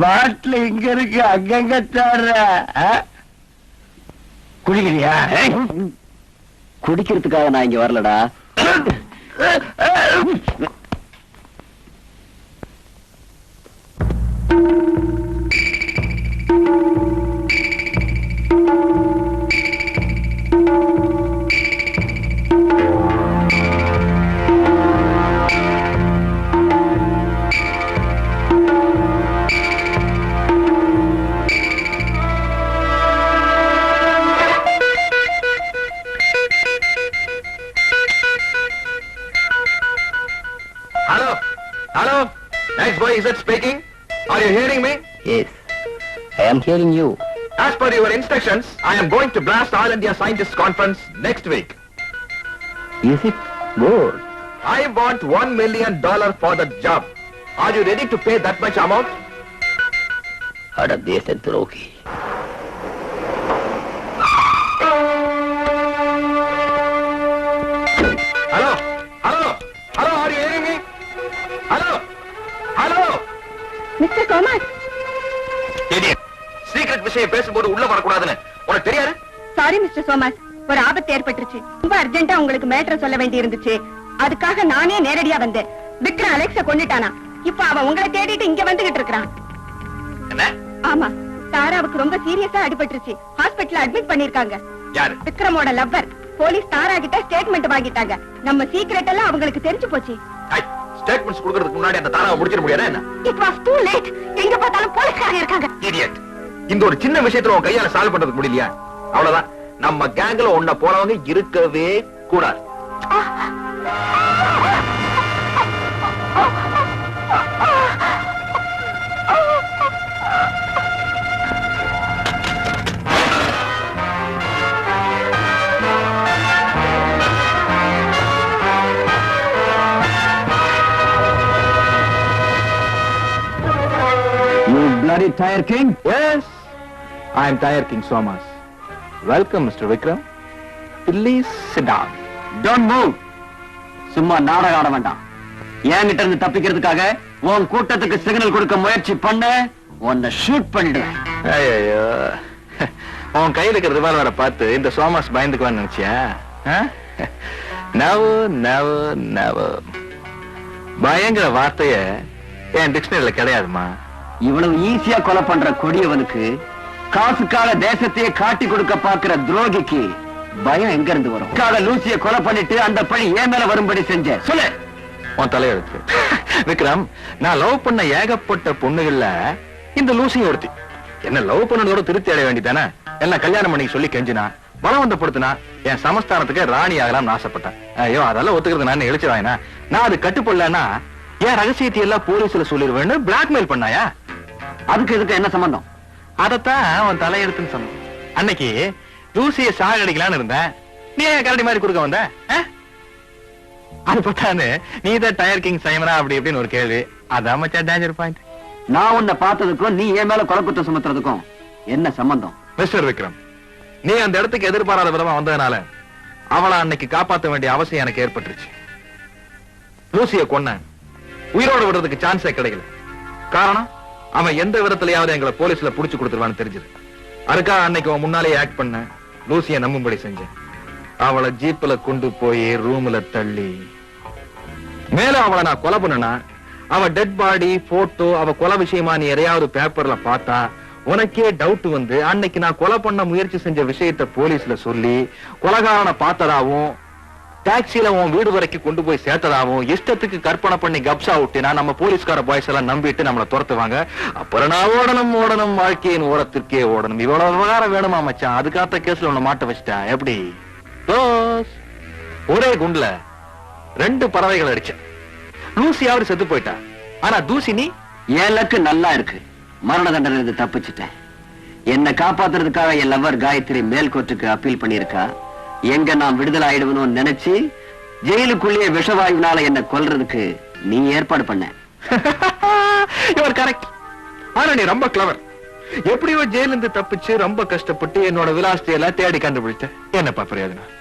பாட்டில் இங்க இருக்கு, அங்கங்க தாடுற. குடிக்கிறியா? குடிக்கிறதுக்காக நான் இங்க வரலடா. Hello? Nice boy, is it speaking? Are you hearing me? Yes, I am hearing you. As per your instructions, I am going to blast All India Scientists Conference next week. Is it good? I want $1 million for the job. Are you ready to pay that much amount? அட தேச துரோகி. Hello? Hello? Hello, are you hearing me? Hello? Hello? Mister Thomas. Idiot. Secret விஷயம் பேசும்போது உள்ள வரக்கூடாதுன்னு உனக்கு தெரியாது? சாரி மிஸ்டர் சோமஸ், ஒரு ஆபத்து ஏற்பட்டுருச்சு. ரொம்ப அர்ஜென்ட்டா உங்களுக்கு மேட்டர் சொல்ல வேண்டி இருந்துச்சு. அதுக்காக நானே நேரடியா வந்தேன். விக்ரம் அலெக்ஸ கொன்னுட்டானா? இப்ப அவன் உங்களை தேடிட்டு இங்க வந்துகிட்டு இருக்கான். என்ன? ஆமா, தாராவுக்கு ரொம்ப சீரியஸா அடிபட்டுருச்சு. ஹாஸ்பிடல்ல அட்மிட் பண்ணிருக்காங்க. யாரு? விக்ரமோட லவ்வர். போலீஸ் தாரா கிட்ட ஸ்டேட்மெண்ட் வாங்கிட்டாங்க. நம்ம சீக்ரெட் எல்லாம் அவங்களுக்கு தெரிஞ்சு போச்சு. ஸ்டேட்மெண்ட்ஸ் கொடுக்கிறதுக்கு முன்னாடி அந்த தாராவை முடிச்சிட முடியாது என்ன? It was too late. எங்க பார்த்தாலும் போலீஸ்காரங்க இருக்காங்க. Idiot. இந்த ஒரு சின்ன விஷயத்துல உன் கையால சால்வ் பண்றதுக்கு முடியலையா? அவ்வளவுதான். நம்ம கேங்ல ஒன்ன போறவங்க இருக்கவே கூடாது. You bloody tire king? Yes, I am Tire King Somas. Welcome, Mr. Vikram. Please sit down. Don't move. சும்மா நாடகம் ஆட வேண்டாம். என்கிட்ட இருந்து தப்பிக்கிறதுக்காக உன் கூட்டத்துக்கு சிக்னல் கொடுக்க முயற்சி பண்ண உன்னை ஷூட் பண்ணிடுவேன். ஐயோ, உன் கையில இருக்கிற ரிவால்வரை பார்த்து இந்த சோமாஸ் பயந்துக்குவான்னு நினைச்சியா? நவ் நவ் நவ் பயங்கர வார்த்தைய என் டிக்ஷனரியில கிடையாதுமா. இவ்வளவு ஈஸியா கொலை பண்ற கொடியவனுக்கு, காசுக்காக தேசத்தையே காட்டி கொடுக்க பாக்குற துரோகிக்கு பயம் எங்க இருந்து வரும்? லூசிய கொலை பண்ணிட்டு அந்த பழி ஏன் மேல வரும்படி செஞ்ச சொல்லு. உன் தலையெழுத்து. விக்ரம், நான் லவ் பண்ண ஏகப்பட்ட பொண்ணுகள்ல இந்த லூசியும் ஒருத்தி. என்ன லவ் பண்ணதோட திருப்தி அடைய வேண்டியதானே? எல்லாம் கல்யாணம் பண்ணி சொல்லி கெஞ்சினா, பலவந்தப்படுத்தினா, என் சமஸ்தானத்துக்கு ராணி ஆகலாம்னு ஆசைப்பட்டேன். ஐயோ, அதெல்லாம் ஒத்துக்கிறது நான் எழுச்சிவாயினா? நான் அது கட்டுப்படலன்னா என் ரகசியத்தை எல்லாம் போலீஸ்ல சொல்லிடுவேன்னு பிளாக்மெயில் பண்ணாயா? அதுக்கு இதுக்கு என்ன சம்பந்தம்? அதத்தான் அவன் தலையெடுத்துன்னு சொன்னான். அன்னைக்கு லூசிய சாகடிக்கலான்னு இருந்தேன். நீ ஏன் கரடி மாதிரி குறுக்க வந்த? அது பார்த்தானு நீ தான் டயர் கிங் சைமரா அப்படி இப்படின்னு ஒரு கேள்வி. அதான் மச்சா டேஞ்சர் பாயிண்ட். நான் உன்னை பார்த்ததுக்கும் நீ என் மேல கொலை குற்றம் சுமத்துறதுக்கும் என்ன சம்பந்தம்? மிஸ்டர் விக்ரம், நீ அந்த இடத்துக்கு எதிர்பாராத விதமா வந்ததுனால அவளை அன்னைக்கு காப்பாற்ற வேண்டிய அவசியம் எனக்கு ஏற்பட்டுருச்சு. லூசிய கொன்ன உயிரோடு விடுறதுக்கு சான்ஸே கிடைக்கல. காரணம், அவன் எந்த விதத்திலேயாவது எங்களை போலீஸ்ல புடிச்சு கொடுத்துருவான்னு தெரிஞ்சது. அதுக்காக அன்னைக்கு அவன் முன்னாலே ஆக்ட் பண்ண, லூசிய நம்பும்படி செஞ்சேன். அவளை ஜீப்ல கொண்டு போய் ரூம்ல தள்ளி, மேல அவளை நான் கொலை பண்ணனா, அவ டெட் பாடி போட்டோ, அவ கொலை விஷயமா நீ எதையாவது பேப்பர்ல பார்த்தா உனக்கே டவுட் வந்து அன்னைக்கு நான் கொலை பண்ண முயற்சி செஞ்ச விஷயத்த போலீஸ்ல சொல்லி கொலைகாரனை பார்த்ததாவும் டாக்ஸில உன் வீடு வரைக்கும் கொண்டு போய் சேர்த்ததாவும் இஷ்டத்துக்கு கற்பனை பண்ணி கப்ஸா விட்டினா நம்ம போலீஸ்கார பாய்ஸ் எல்லாம் நம்பிட்டு நம்மளை துரத்துவாங்க. அப்புறம் நான் ஓடணும் வாழ்க்கையின் ஓரத்திற்கே ஓடணும். இவ்வளவு விவகாரம் வேணுமா மச்சான்? அதுக்காத்த கேஸ்ல உன்னை மாட்ட வச்சிட்டேன். எப்படி? ஒரே குண்டுல 2 பறவைகள் அடிச்சேன். லூசியாவது செத்து போயிட்டா. ஆனா தூசி நீ ஏலக்கு நல்லா இருக்கு. மரண தண்டனை இருந்து தப்பிச்சுட்டேன். என்ன காப்பாத்துறதுக்காக என் லவர் காயத்ரி மேல் கோர்ட்டுக்கு அப்பீல் பண்ணிருக்கா. எங்க நான் விடுதலை ஆயிடுவனும் நினைச்சு ஜெயிலுக்குள்ளேயே விஷவாயுனால என்ன கொல்றதுக்கு நீ ஏற்பாடு பண்ண. Your correct. ஆனா நீ ரொம்ப கிளவர். எப்படியோ ஜெயில இருந்து தப்பிச்சு ரொம்ப கஷ்டப்பட்டு என்னோட விலாசத்தையெல்லாம் தேடி கண்டுபிடிச்ச. என்னப்பா பிரயோஜனம்?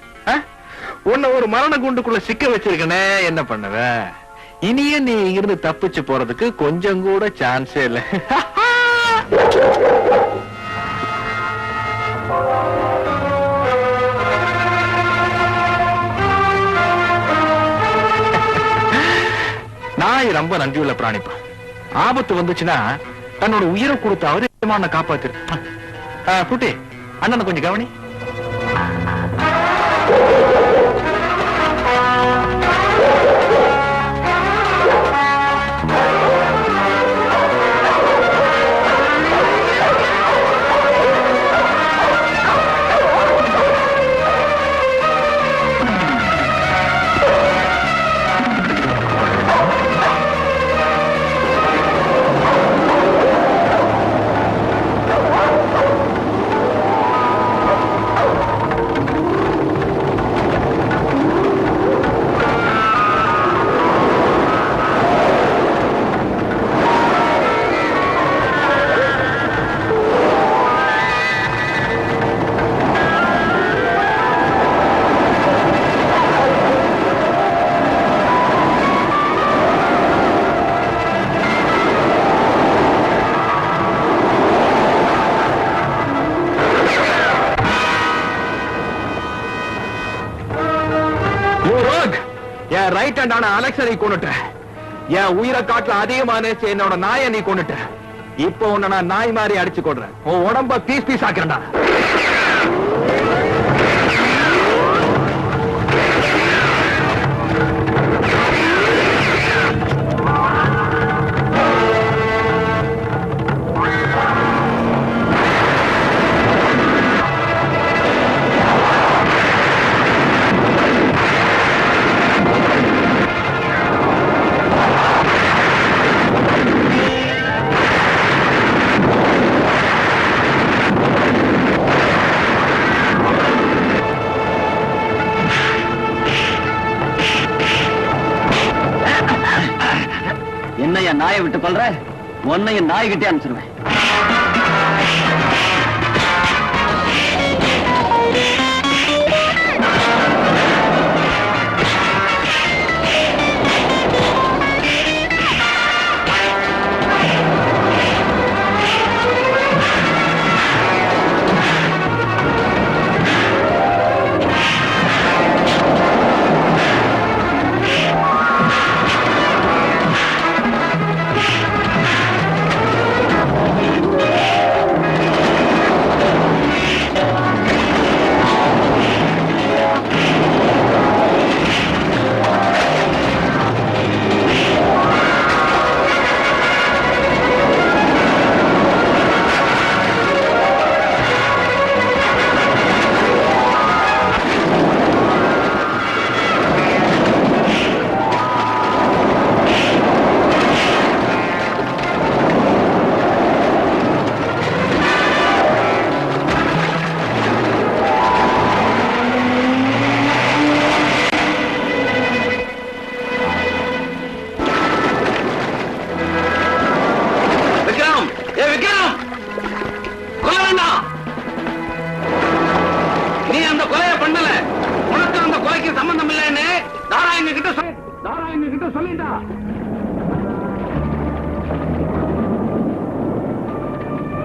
உன்னை ஒரு மரண குண்டுக்குள்ள சிக்க வச்சிருக்கனே, என்ன பண்ணுவ? இனியே நீ இருந்து தப்பிச்சு போறதுக்கு கொஞ்சம் கூட சான்ஸே இல்லை. நாய் ரொம்ப நன்றியுள்ள பிராணிப்பா. ஆபத்து வந்துச்சுன்னா தன்னோட உயிரை கொடுத்து அவரே காப்பாத்து. குட்டி, அண்ணனை கொஞ்சம் கவனி. ரைட் ஹேண்டான அலெக்ஸை நீ கொன்னுட்ட. என் உயிரை காட்டுல அதிகமான என்னோட நாயை நீ கொன்னுட்ட. இப்போ உன்னை நான் நாய் மாதிரி அடிச்சு கொள்றேன். உன் உடம்ப பீஸ் பீஸ் ஆக்கிறேன்டா. என்னைய நாயை விட்டு கொல்ற, உன்னையும் நாய்கிட்டே அனுப்பிச்சிருவேன்.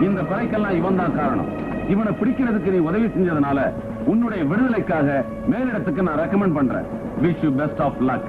இந்த கொலைக்கெல்லாம் இவன் தான் காரணம். இவனை பிடிக்கிறதுக்கு நீ உதவி செஞ்சதுனால உன்னுடைய விடுதலைக்காக மேலிடத்துக்கு நான் ரெக்கமெண்ட் பண்றேன். Wish you best of luck.